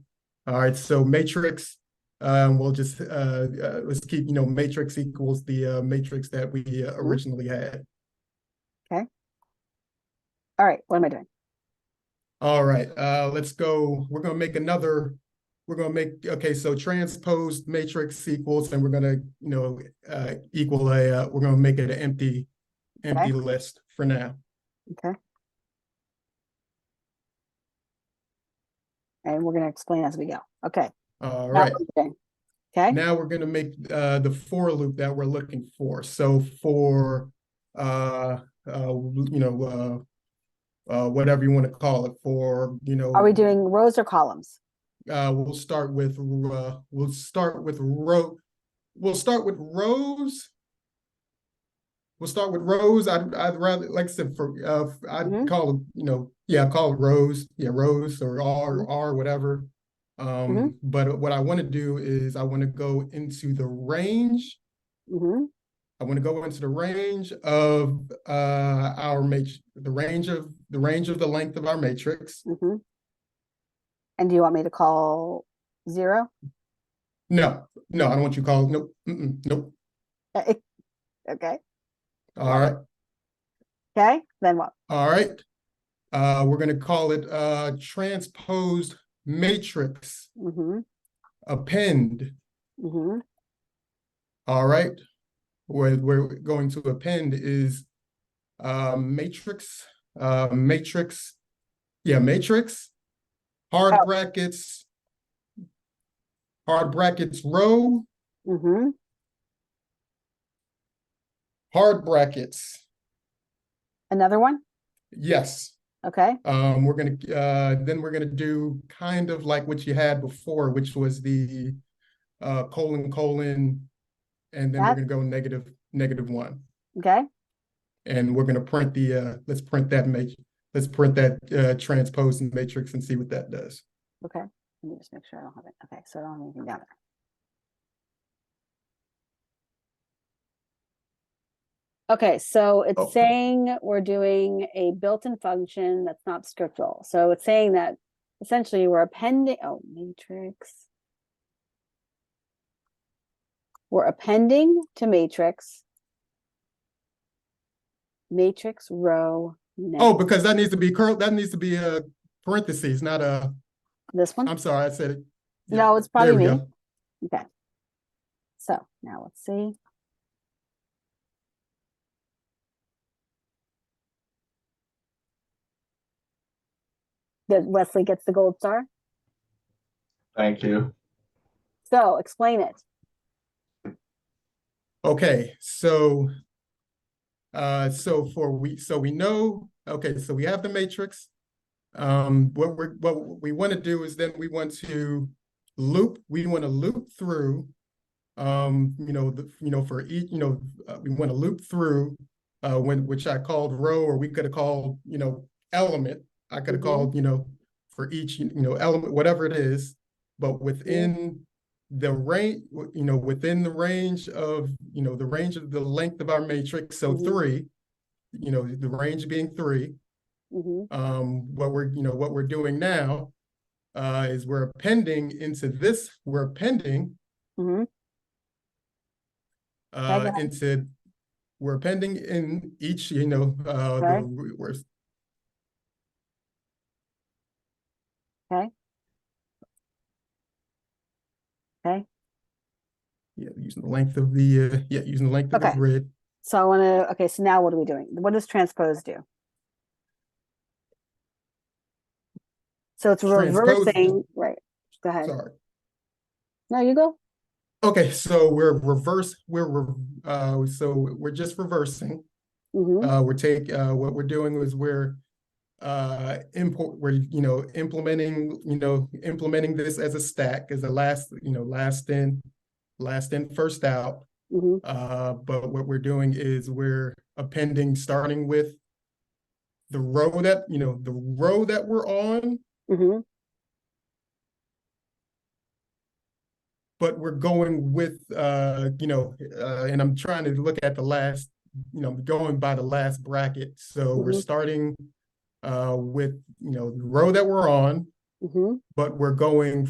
All right, so matrix. We'll just let's keep, you know, matrix equals the matrix that we originally had. Okay. All right, what am I doing? All right, let's go. We're going to make another. We're going to make, okay, so transposed matrix equals, and we're going to, you know, equal a, we're going to make it an empty list for now. Okay. And we're going to explain as we go. Okay. All right. Okay. Now we're going to make the for loop that we're looking for. So for, you know, whatever you want to call it, for, you know. Are we doing rows or columns? We'll start with rows. We'll start with rows. We'll start with rows. I'd rather, like I said, for I'd call it, you know, yeah, call it rows. Yeah, rows or R whatever. But what I want to do is I want to go into the range. I want to go into the range of our matrix, the range of the length of our matrix. Mm-hmm. And do you want me to call 0? No, I don't want you to call. Nope. Nope. Okay. All right. Okay. Then what? All right. We're going to call it transposed matrix Mm-hmm. append. Mm-hmm. All right. Where we're going to append is matrix, matrix, hard Oh. brackets, row, Mm-hmm. hard brackets. Another one? Yes. Okay. We're gonna then we're gonna do kind of like what you had before, which was the colon, and then we're gonna go -1. Okay. And we're gonna print the let's print that transposed matrix and see what that does. Okay. Let me just make sure I don't have it. Okay. So I don't have anything down there. Okay, so it's Oh. saying we're doing a built-in function that's not scriptural. So it's saying that essentially we're appending, matrix. We're appending to matrix row. Oh, because that needs to be curl. That needs to be a parentheses, not a. This one? I'm sorry, I said it. No, it's probably there we me. go. Okay. So now let's see. That Wesley gets the gold star. Thank you. So explain it. Okay, so we know, okay, so we have the matrix. What we want to do is then we want to loop through for each, we want to loop through which I called row, or we could have called, element. I could have called, for each, element, whatever it is, but within the range, within the range of, the length of our matrix. So 3, the range being 3. What we're doing now is we're appending into this. We're appending we're appending in each. Okay. Okay. Yeah, using the length of the using the length of the grid. So I want to. Okay, so now what are we doing? What does transpose do? So it's reversing, right? Go ahead. Sorry. No, you go. Okay, so we're just reversing. What we're doing is we're implementing this as a stack, as a last in, first out. But what we're doing is we're appending, starting with the row that we're on. But we're going with, and I'm trying to look at the last, going by the last bracket. So we're starting with, the row that we're on, but we're going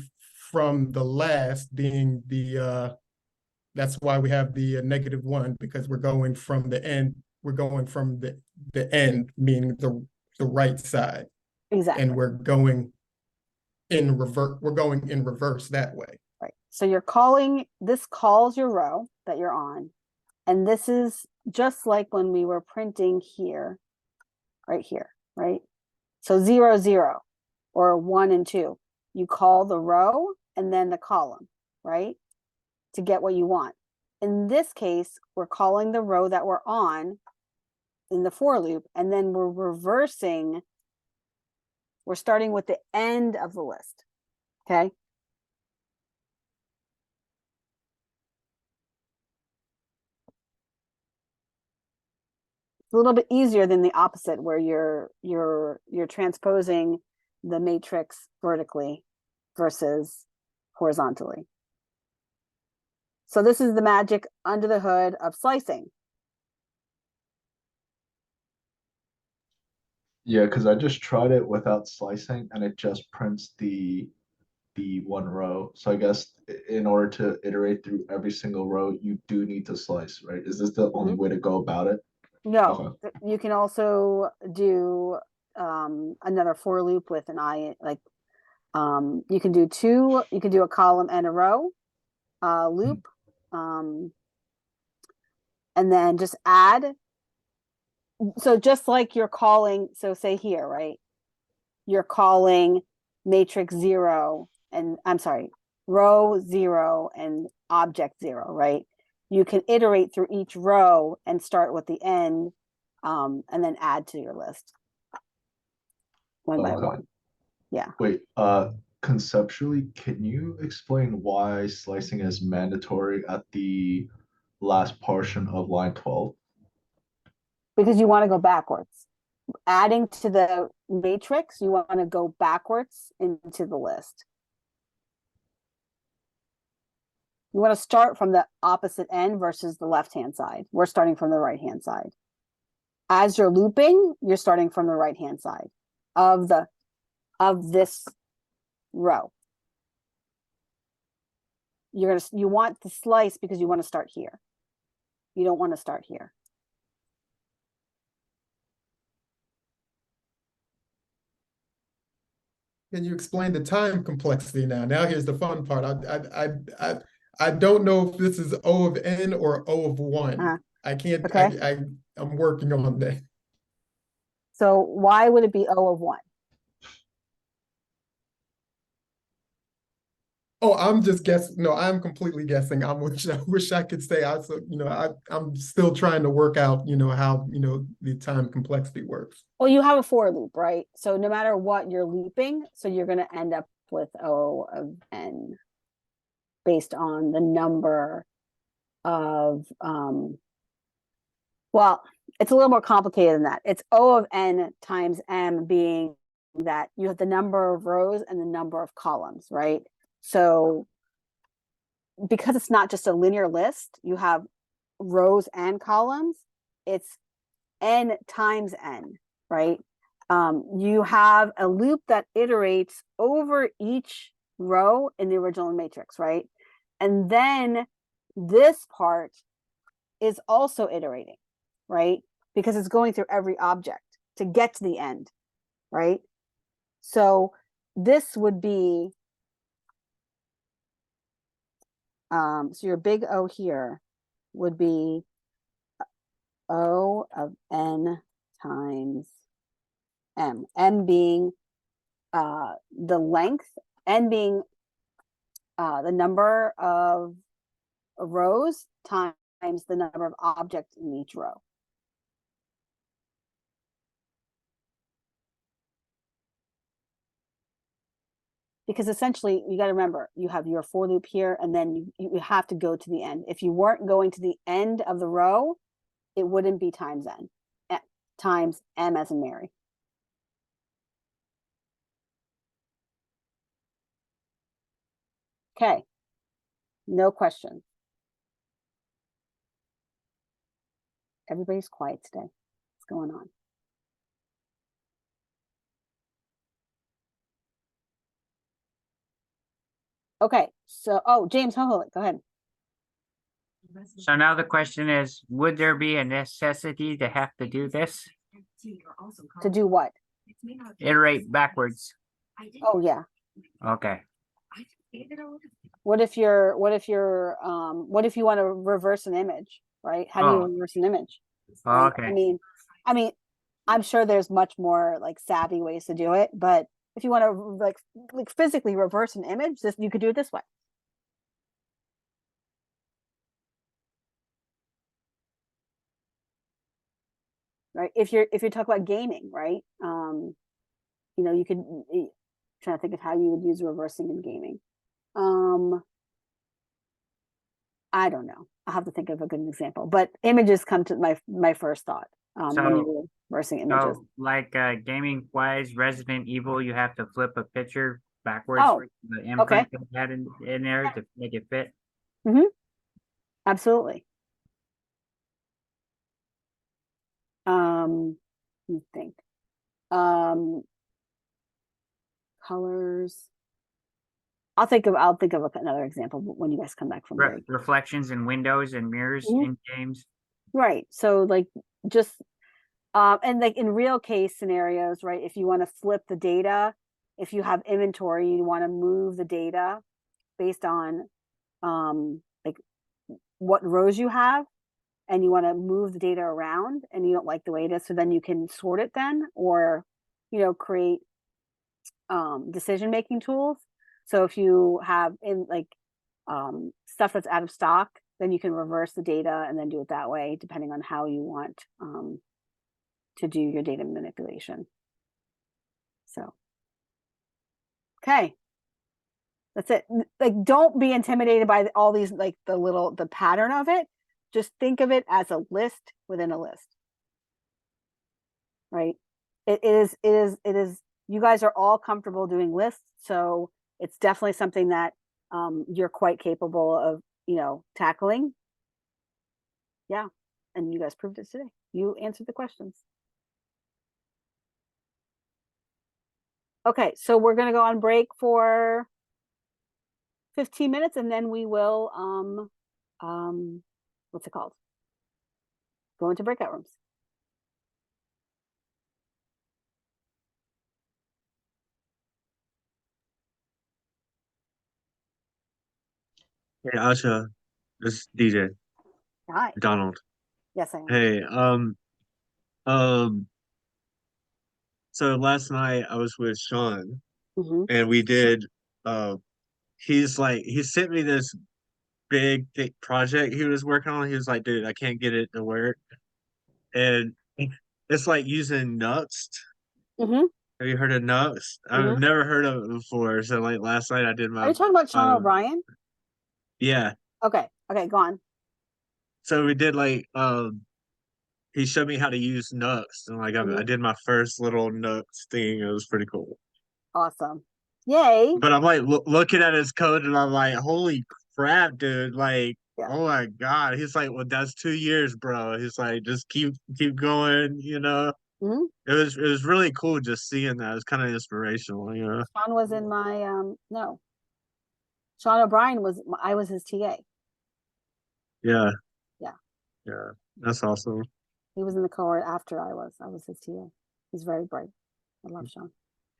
from the last being the, that's why we have the -1, because we're going from the end. We're going from the end, meaning the right side. Exactly. And we're going in reverse. We're going in reverse that way. Right. So you're calling, this calls your row that you're on. And this is just like when we were printing here, right here, right? So 0, 0, or 1 and 2. You call the row and then the column, right? To get what you want. In this case, we're calling the row that we're on in the for loop, and then we're reversing. We're starting with the end of the list, okay? It's a little bit easier than the opposite, where you're transposing the matrix vertically versus horizontally. So this is the magic under the hood of slicing, Yeah, because I just tried it without slicing and it just prints the one row. So I guess in order to iterate through every single row, you do need to slice, right? Is this the only way to go about it? No, you can also do another for loop with an I, like you can do two, you can do a column and a row loop, and then just add. So just like you're calling, so say here, right? You're calling matrix 0 and I'm sorry, row 0 and object 0, right? You can iterate through each row and start with the end, and then add to your list one by Okay. one. Yeah. Wait, conceptually, can you explain why slicing is mandatory at the last portion of line 12? Because you want to go backwards. Adding to the matrix, you want to go backwards into the list. You want to start from the opposite end versus the left-hand side. We're starting from the right-hand side. As you're looping, you're starting from the right-hand side of this row. You want to slice because you want to start here. You don't want to start here. Can you explain the time complexity now? Now here's the fun part. I don't know if this is O of n or O of 1. I can't. Okay. I'm working on that. So why would it be O of 1? Oh, I'm just guessing. No, I'm completely guessing. I wish I could say I'm still trying to work out, how, the time complexity works. Well, you have a for loop, right? So no matter what you're looping, so you're going to end up with O of n based on the number of, well, it's a little more complicated than that. It's O of n times m being that you have the number of rows and the number of columns, right? So because it's not just a linear list, you have rows and columns, it's n times n, right? You have a loop that iterates over each row in the original matrix, right? And then this part is also iterating, right? Because it's going through every object to get to the end, right? So this would be, so your big O here would be O of n times m, m being the length, n being the number of rows times the number of objects in each row. Because essentially, you got to remember, you have your for loop here, and then you have to go to the end. If you weren't going to the end of the row, it wouldn't be times n, times m as in Mary. Okay, no question. Everybody's quiet today. What's going on? Okay, so, oh, James, go ahead. So now the question is, would there be a necessity to have to do this? To do what? Iterate backwards. Oh, yeah. Okay. What if you want to reverse an image, right? How do you reverse an image? Right? Okay. I mean, I'm sure there's much more like savvy ways to do it, but if you want to like physically reverse an image, you could do it this way. Right? If you're talking about gaming, right? You could trying to think of how you would use reversing in gaming. I don't know. I'll have to think of a good example, but images come to my first thought when you're reversing images. So like gaming wise, Resident Evil, you have to flip a picture backwards Oh, for the imprint okay. that you had in there to make it fit. Mm-hmm. Absolutely. Let me think. Colors. I'll think of another example when you guys come back from break. Reflections in windows and mirrors Mhm. in games. Right. So like just and like in real case scenarios, right? If you want to flip the data, if you have inventory, you want to move the data based on like what rows you have, and you want to move the data around and you don't like the way it is, so then you can sort it then, or create decision making tools. So if you have in like stuff that's out of stock, then you can reverse the data and then do it that way, depending on how you want to do your data manipulation. So, okay. That's it. Like, don't be intimidated by all these, like the pattern of it. Just think of it as a list within a list. Right? It is, you guys are all comfortable doing lists. So it's definitely something that you're quite capable of, tackling. Yeah. And you guys proved it today. You answered the questions. Okay, so we're gonna go on break for 15 minutes, and then we will what's it called? Go into breakout rooms. Hey, Asha, this is DJ Hi. Donald. Yes, I am. Hey, um, so last night I was with Sean Mhm. and we did, uh, he sent me this big thick project he was working on. He was like, dude, I can't get it to work. And it's like using Nuxt. Mhm. Have you heard of Nuxt? I've Mhm. never heard of it before. So like last night I did Are my, you talking about Sean O'Brien? yeah. Okay. Okay, go on. So we did like, he showed me how to use Nuxt, and like I Mhm. did my first little Nuxt thing. It was pretty cool. Awesome. Yay. But I'm like looking at his code, and I'm like, holy crap, dude! Like, Yeah. oh my god. He's like, well, that's 2 years, bro. He's like, just keep going. Mhm. It was really cool just seeing that. It was kind of inspirational. Sean was in my no. Sean O'Brien I was his TA. Yeah. Yeah. Yeah. That's awesome. He was in the cohort after I was. I was his TA. He's very bright. I love Sean.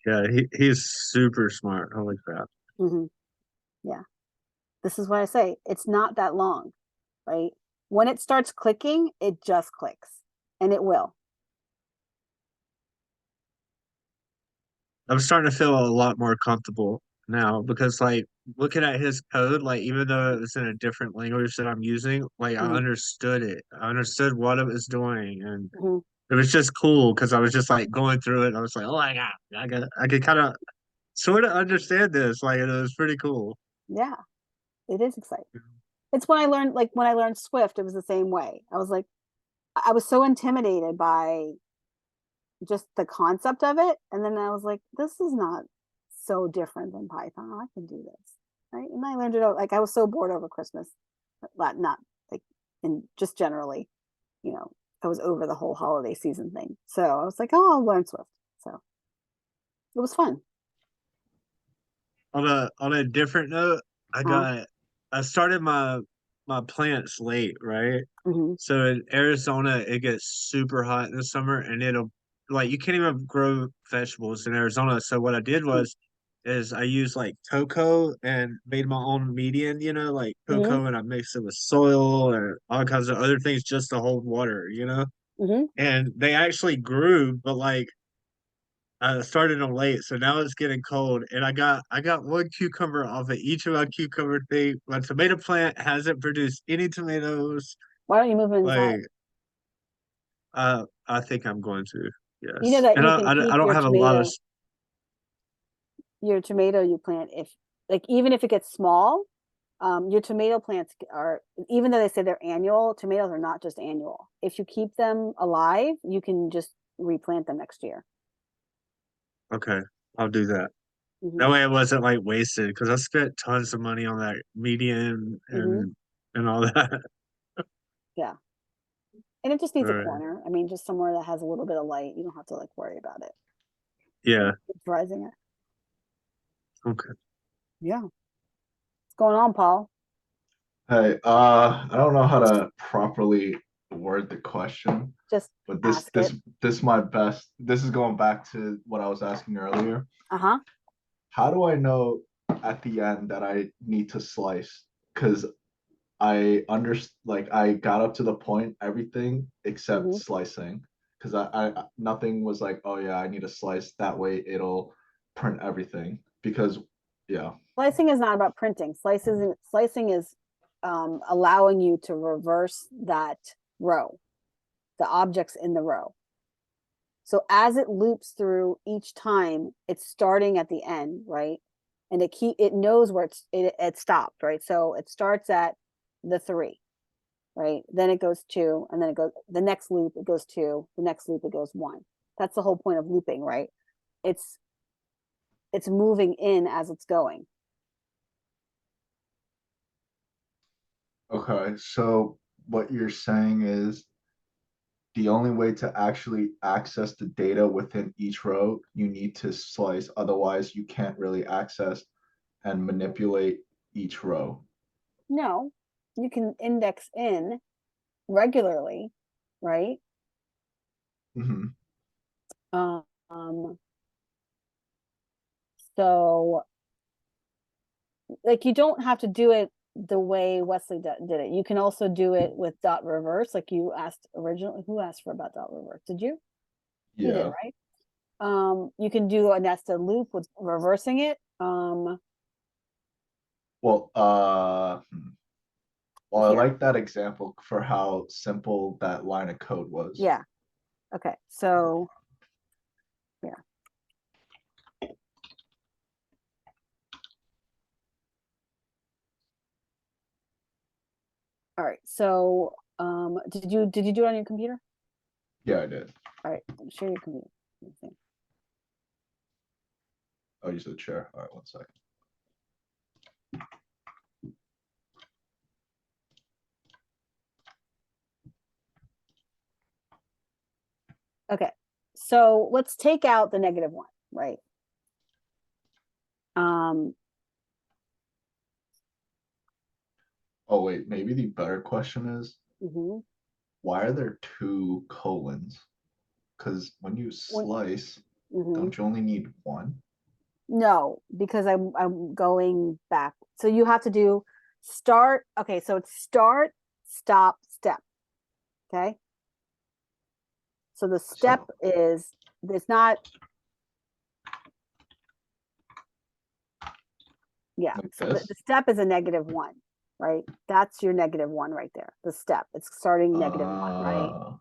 Yeah, he's super smart. Holy crap. Mhm. Yeah. This is what I say. It's not that long, right? When it starts clicking, it just clicks, and it will. I'm starting to feel a lot more comfortable now because like looking at his code, like even though it was in a different language that I'm using, like I Mhm. understood it. I understood what it was doing, and Mhm. it was just cool because I was just like going through it. And I was like, oh my god, I could kind of sort of understand this. Like it was pretty cool. Yeah, it is exciting. It's when I learned Swift, it was the same way. I was like, I was so intimidated by just the concept of it. And then I was like, this is not so different than Python. I can do this. Right. And I learned it out. Like I was so bored over Christmas. Not like and just generally, I was over the whole holiday season thing. So I was like, oh, I'll learn Swift. So it was fun. On a different note, Huh? I started my plants late, right? Mhm. So in Arizona, it gets super hot in the summer, and it'll like you can't even grow vegetables in Arizona. So what I did is I used like cocoa and made my own median, like Mhm. cocoa, and I mixed it with soil and all kinds of other things just to hold water. Mhm. And they actually grew, but like I started them late, so now it's getting cold, and I got one cucumber off of each of my cucumber thing. My tomato plant hasn't produced any tomatoes. Why don't you move inside? Like I think I'm going to, You know yes, that and you can I keep don't have a lot of. your tomato you plant, if like even if it gets small, your tomato plants are, even though they say they're annual, tomatoes are not just annual. If you keep them alive, you can just replant them next year. Okay, I'll do that. Mhm. That way it wasn't like wasted because I spent tons of money on that median Mhm. and all that. Yeah. And it just needs All a right. corner. I mean, just somewhere that has a little bit of light. You don't have to like worry about it. Yeah. Rising it. Okay. Yeah. What's going on, Paul? Hey, I don't know how to properly word the question, Just but ask it. this is my best. This is going back to what I was asking earlier. Uh-huh. How do I know at the end that I need to slice? Because I got up to the point, everything except Mhm. slicing. Because I nothing was like, oh yeah, I need a slice. That way it'll print everything. Because yeah. Slicing is not about printing. Slicing is allowing you to reverse that row, the objects in the row. So as it loops through each time, it's starting at the end, right? And it knows where it stopped, right? So it starts at the 3, right? Then it goes 2, and then it goes the next loop, it goes 2, the next loop, it goes 1. That's the whole point of looping, right? It's moving in as it's going. Okay, so what you're saying is the only way to actually access the data within each row, you need to slice. Otherwise, you can't really access and manipulate each row. No, you can index in regularly, right? Mm-hmm. So like you don't have to do it the way Wesley did it. You can also do it with dot reverse, like you asked originally. Who asked for about dot reverse? Did you? You did, Yeah. right? You can do a nested loop with reversing it. Well, well, I Here. like that example for how simple that line of code was. Yeah. Okay. So yeah. All right. So did you do it on your computer? Yeah, I did. All right. Share your computer. Oh, use the chair. All right, 1 second. Okay, so let's take out the -1, right? Oh, wait, maybe the better question is, Mhm. why are there 2 colons? Because when you slice, Mhm. don't you only need 1? No, because I'm going back. So you have to do start. Okay, so it's start, stop, step. Okay. So the step is it's not. Yeah. Like So this? the step is a -1, right? That's your -1 right there. The step. It's starting -1, right?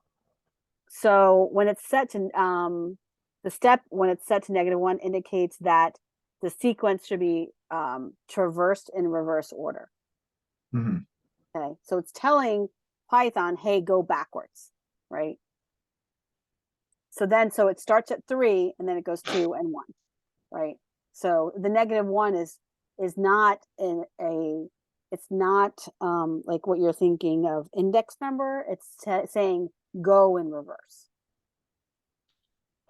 So when it's set to the step when it's set to -1 indicates that the sequence should be traversed in reverse order. Mhm. Okay, so it's telling Python, hey, go backwards, right? So it starts at 3 and then it goes 2 and 1, right? So the -1 is not in a it's not like what you're thinking of index number. It's saying go in reverse.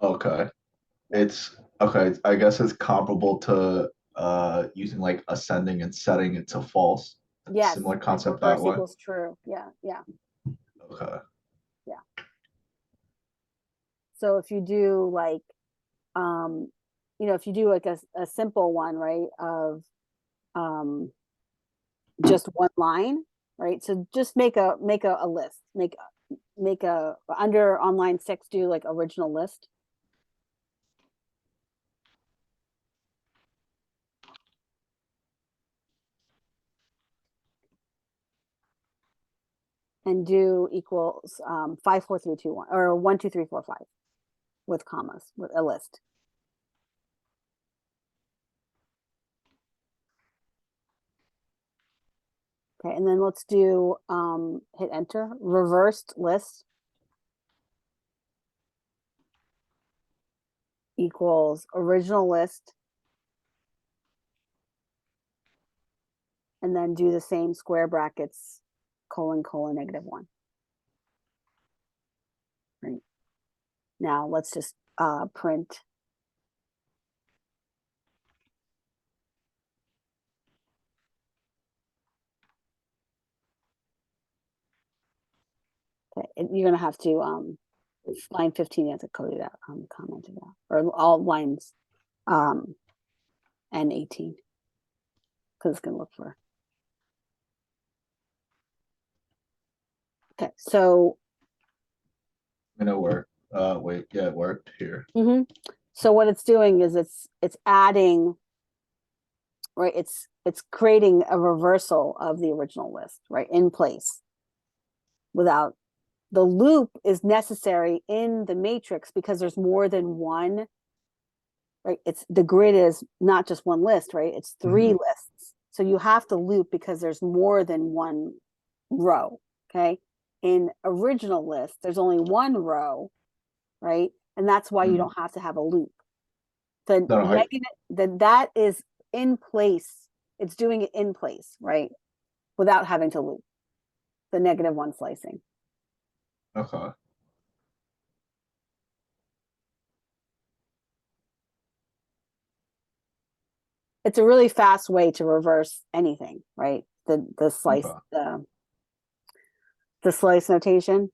Okay. It's okay. I guess it's comparable to using like ascending and setting it to false. Yes, Similar like concept that reverse way. equals true. Yeah, yeah, Okay. yeah. So if you do like, if you do like a simple one, right, of just one line, right? So just make a list. Make a under on line 6, do like original list. And do equals 5 4 3 2 1 or 1 2 3 4 5 with commas with a list. Okay, and then let's do hit enter, reversed list equals original list, and then do the same square brackets, colon, colon, -1. Right. Now let's just print Okay, and you're gonna have to, line 15, you have to code it out, comment it out, or all lines, and 18. Cause it's gonna look for. Okay, so, I know where, wait, yeah, it worked here. so what it's doing is it's adding, right? It's creating a reversal of the original list, right? In place. Without, the loop is necessary in the matrix because there's more than one, right? It's, the grid is not just one list, right? It's 3 lists. So you have to loop because there's more than one row, okay? In original list, there's only one row, right? And that's why you don't have to have a loop. The No, no, negative, that is in place. It's doing it in place, right? Without having to loop. The -1 slicing. Okay. It's a really fast way to reverse anything, right? The slice, Okay. the slice notation.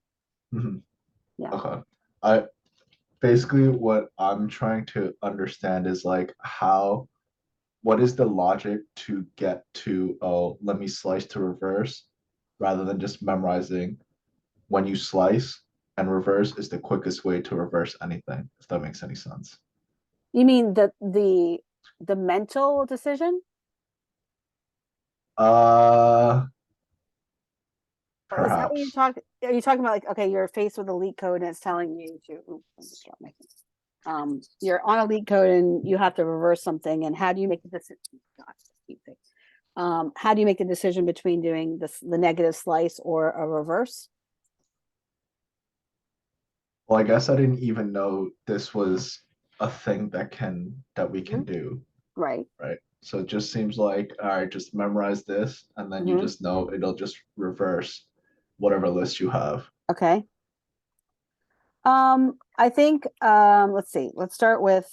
Yeah. Okay. I basically what I'm trying to understand is like what is the logic to get to, oh, let me slice to reverse rather than just memorizing when you slice and reverse is the quickest way to reverse anything, if that makes any sense. You mean the mental decision? Or is that what you're Perhaps. talking? Are you talking about, like, okay, you're faced with a leak code and it's telling you to, ooh, let me stop my thing. You're on a leak code and you have to reverse something, and how do you make the decision? How do you make the decision between doing this, the negative slice or a reverse? Well, I guess I didn't even know this was a thing that we can do. Right. Right. So it just seems like, all right, just memorize this, and then you just know it'll just reverse whatever list you have. Okay. I think, let's see, let's start with,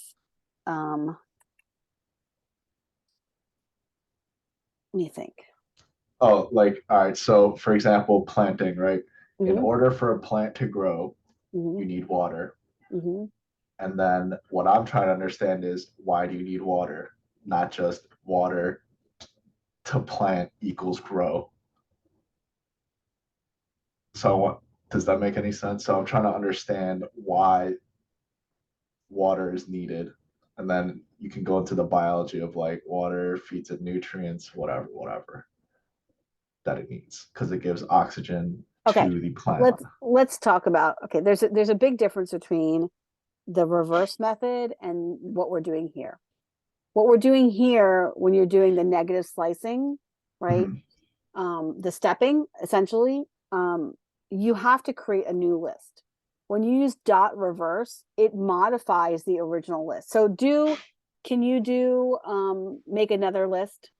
let me think. Oh, like, all right, so for example, planting, right? In order for a plant to grow, you need water. And then what I'm trying to understand is, why do you need water? Not just water to plant equals grow. So does that make any sense? So I'm trying to understand why water is needed. And then you can go into the biology of like water feeds it nutrients, whatever that it needs, because it gives oxygen to the plant. Let's talk about, okay, there's a big difference between the reverse method and what we're doing here. What we're doing here, when you're doing the negative slicing, right? The stepping, essentially, you have to create a new list. When you use dot reverse, it modifies the original list. So can you do, make another list?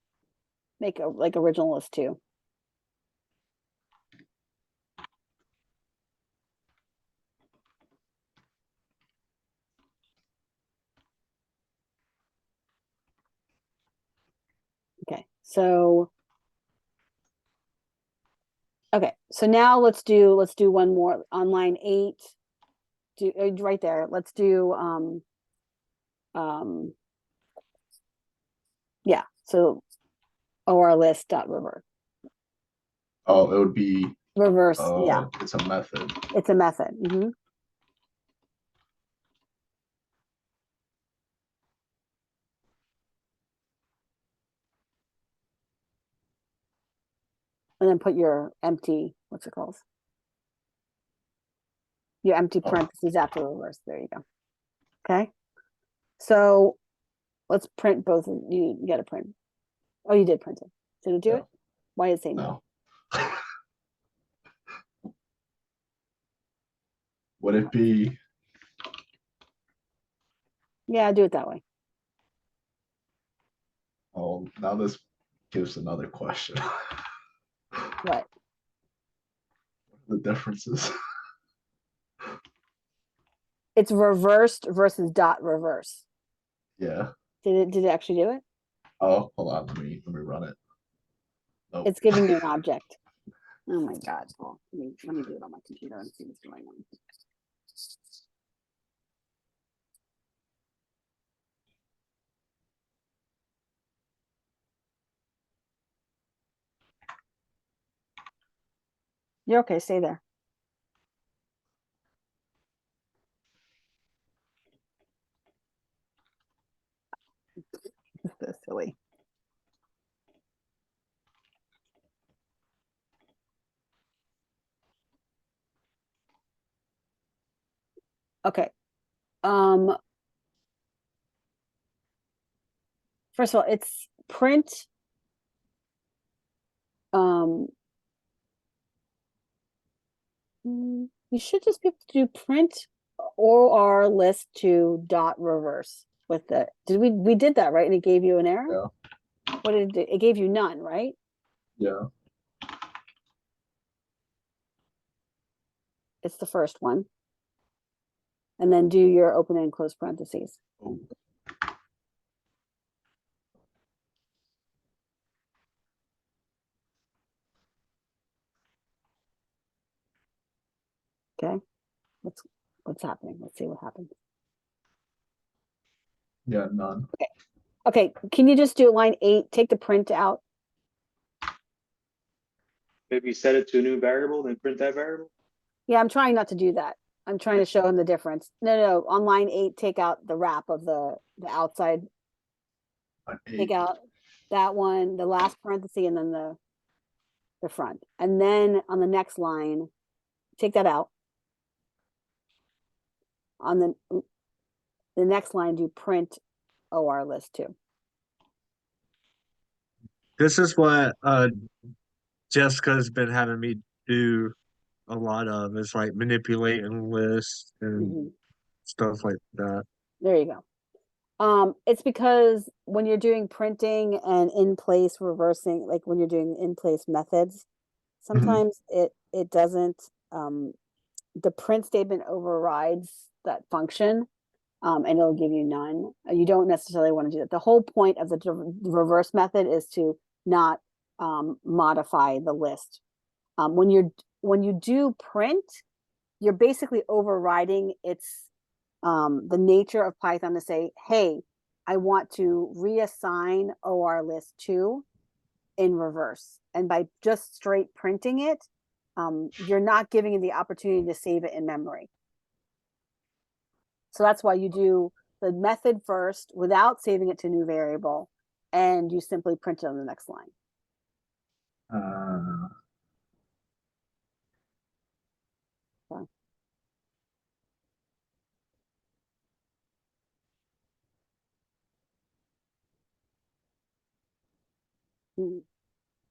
Make a, like, original list too. Okay, so now let's do one more on line 8. Do right there. Let's do yeah. So or list dot reverse. Oh, it would be reverse. Yeah, it's a method. It's a method. And then put your empty, what's it called? Your empty parentheses after reverse. There you go. Okay. So let's print both. You got to print. Oh, you did print it. Did it do it? Why did it say no? Would it be? Yeah, do it that way. Oh, now this gives another question. What? The differences. It's reversed versus dot reverse. Yeah. Did it actually do it? Oh, hold on. Let me run it. Nope. It's giving you an object. Oh my God. Well, let me do it on my computer and see what's going on. You're okay. Stay there. So silly. Okay. First of all, it's print. You should just be able to do print or list to dot reverse with the. Did we did that right? And it gave you an error. Yeah. What did it gave you none, right? Yeah. It's the first one. And then do your open and close parentheses. Oh. Okay. What's happening? Let's see what happens. Yeah, none. Okay. Can you just do line 8? Take the print out. Maybe set it to a new variable, then print that variable. Yeah, I'm trying not to do that. I'm trying to show him the difference. No. On line 8, take out the wrap of the outside. Take out that one, the last parenthesis, and then the front. And then on the next line, take that out. On the next line, do print OR list too. This is what Jessica's been having me do a lot of, is like manipulating lists and stuff like that. There you go. It's because when you're doing printing and in place reversing, like when you're doing in place methods, sometimes it doesn't, the print statement overrides that function, and it'll give you none. You don't necessarily want to do that. The whole point of the reverse method is to not modify the list. When you do print, you're basically overriding its the nature of Python to say, hey, I want to reassign OR list 2 in reverse. And by just straight printing it, you're not giving it the opportunity to save it in memory. So that's why you do the method first without saving it to a new variable, and you simply print it on the next line. Okay.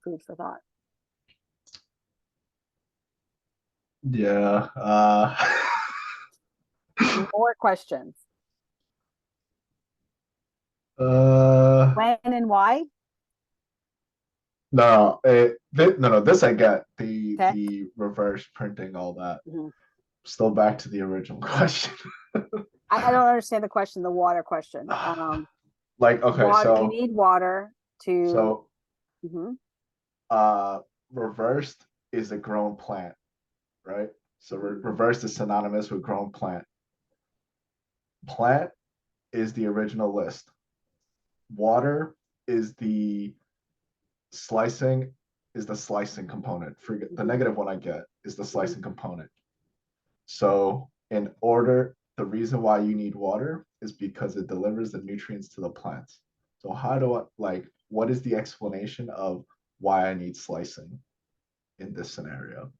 Food for thought. Yeah. More questions. When and why? No, no, this I get. The reverse printing, all that. Still back to the original question. I don't understand the question, the water question. Like, okay, so you need water to. So, Mhm. Reversed is a grown plant, right? So reversed is synonymous with grown plant. Plant is the original list. Water is the slicing component. Forget the negative one I get is the slicing component. So the reason why you need water is because it delivers the nutrients to the plants. So what is the explanation of why I need slicing in this scenario?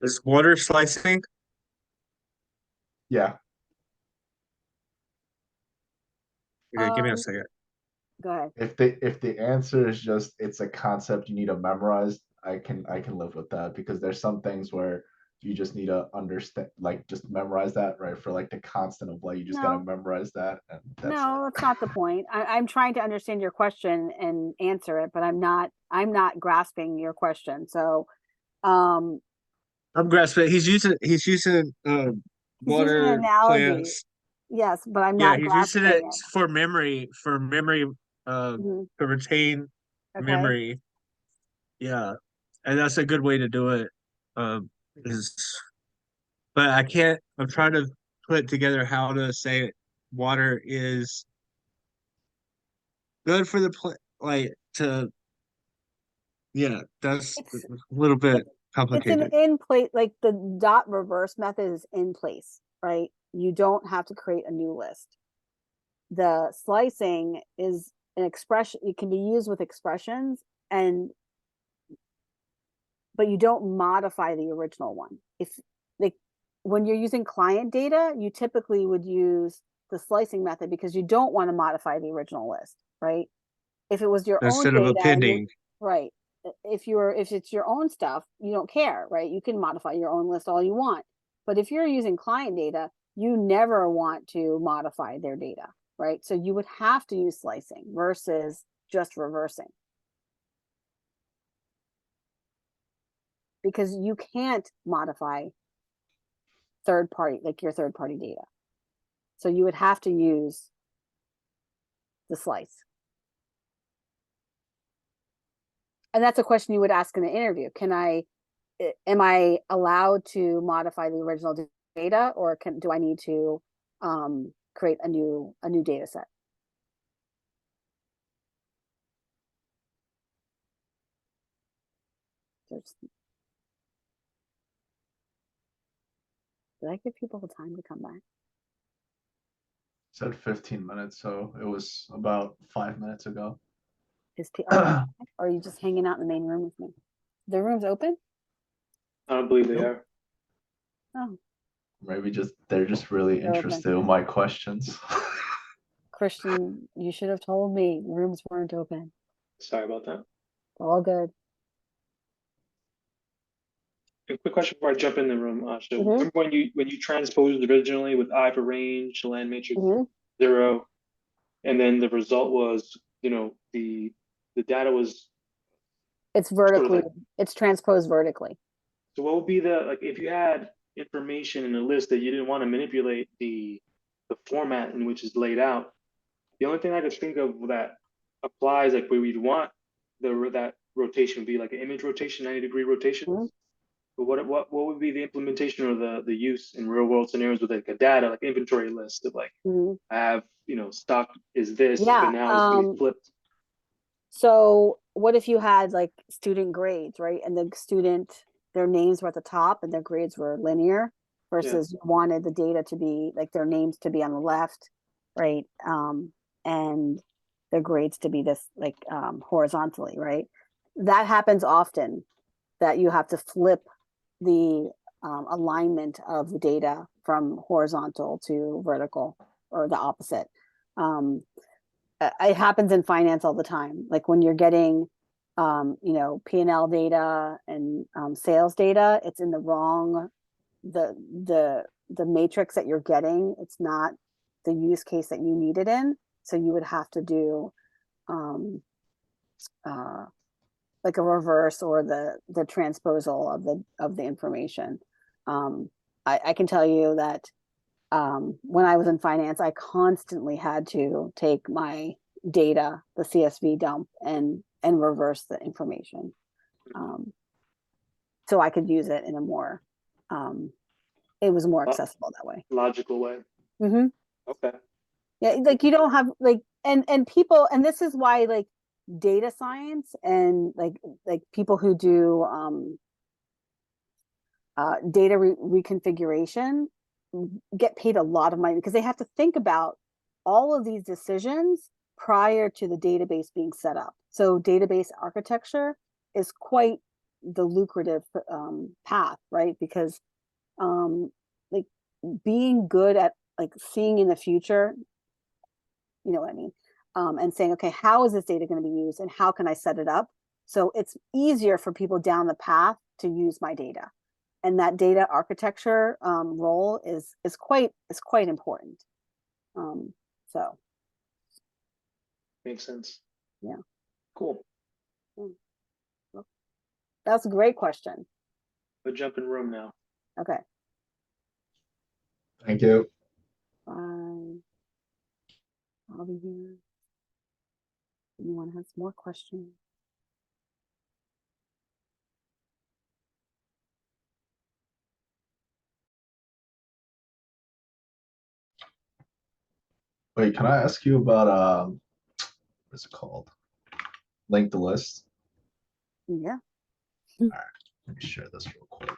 Is water slicing? Yeah. Okay, give me a second. Go ahead. If the answer is just it's a concept you need to memorize, I can live with that, because there's some things where you just need to understand, like just memorize that, right? For like the constant of light, you just gotta memorize that, and That's not the point. I'm trying to understand your question and answer it, but I'm not grasping your question. So I'm grasping. He's using water an analogy. plants. Yes, but I'm Yeah, not he's using grasping it it. for memory Mhm. to retain Okay. memory. Yeah, and that's a good way to do it. Is but I can't. I'm trying to put together how to say water is good for the like to. Yeah, that's It's a little bit it's an complicated. in place, like the dot reverse method is in place, right? You don't have to create a new list. The slicing is an expression, it can be used with expressions, and but you don't modify the original one. If like when you're using client data, you typically would use the slicing method because you don't want to modify the original list, right? If it was your own Instead of data and you're appending. right. If it's your own stuff, you don't care, right? You can modify your own list all you want. But if you're using client data, you never want to modify their data, right? So you would have to use slicing versus just reversing. Because you can't modify third party, like your third party data. So you would have to use the slice. And that's a question you would ask in the interview. Am I allowed to modify the original data, or do I need to create a new data set? Did I give people the time to come back? Said 15 minutes, so it was about 5 minutes ago. Are you just hanging out in the main room with me? The room's open? I don't believe they Nope. are. Oh, Maybe they're just really They're open. interested in my questions. Christian, you should have told me the rooms weren't open. Sorry about that. All good. A quick question before I jump in the room, Asha. Mhm. Remember when you transposed originally with I for range, land matrix Mhm. 0, and then the result was, the data was It's sort of vertically, like, it's transposed vertically. so what would be like if you had information in a list that you didn't want to manipulate the format in which it's laid out, the only thing I could think of that applies like where we'd want that rotation would be like an image rotation, 90-degree rotation. Mhm. But what would be the implementation or the use in real world scenarios with like a data like inventory list of like Mhm. I have stock is this, Yeah, but now it's being flipped. So what if you had like student grades, right? And the student, their names were at the top and their grades were linear versus you wanted the data to be like their names to be on the left, right? And their grades to be this like horizontally, right? That happens often, that you have to flip the alignment of the data from horizontal to vertical or the opposite. It happens in finance all the time. Like when you're getting, P&L data and sales data, it's in the wrong, the matrix that you're getting. It's not the use case that you need it in. So you would have to do like a reverse or the transposal of the information. I can tell you that when I was in finance, I constantly had to take my data, the CSV dump, and reverse the information, so I could use it in a more, it was more accessible that way. Logical way. Mm-hmm. Okay. Yeah, like you don't have like, and people, and this is why like data science and like people who do data reconfiguration get paid a lot of money because they have to think about all of these decisions prior to the database being set up. So database architecture is quite the lucrative path, right? Because like being good at like seeing in the future, you know what I mean? And saying, okay, how is this data going to be used and how can I set it up? So it's easier for people down the path to use my data. And that data architecture role is quite important. So Makes sense. yeah, Cool. that's a great question. We'll jump in room now. Okay. Thank you. Bye. I'll be here. Anyone has more questions? Wait, can I ask you about what's it called? Link the list. Yeah. Let me share this real quick.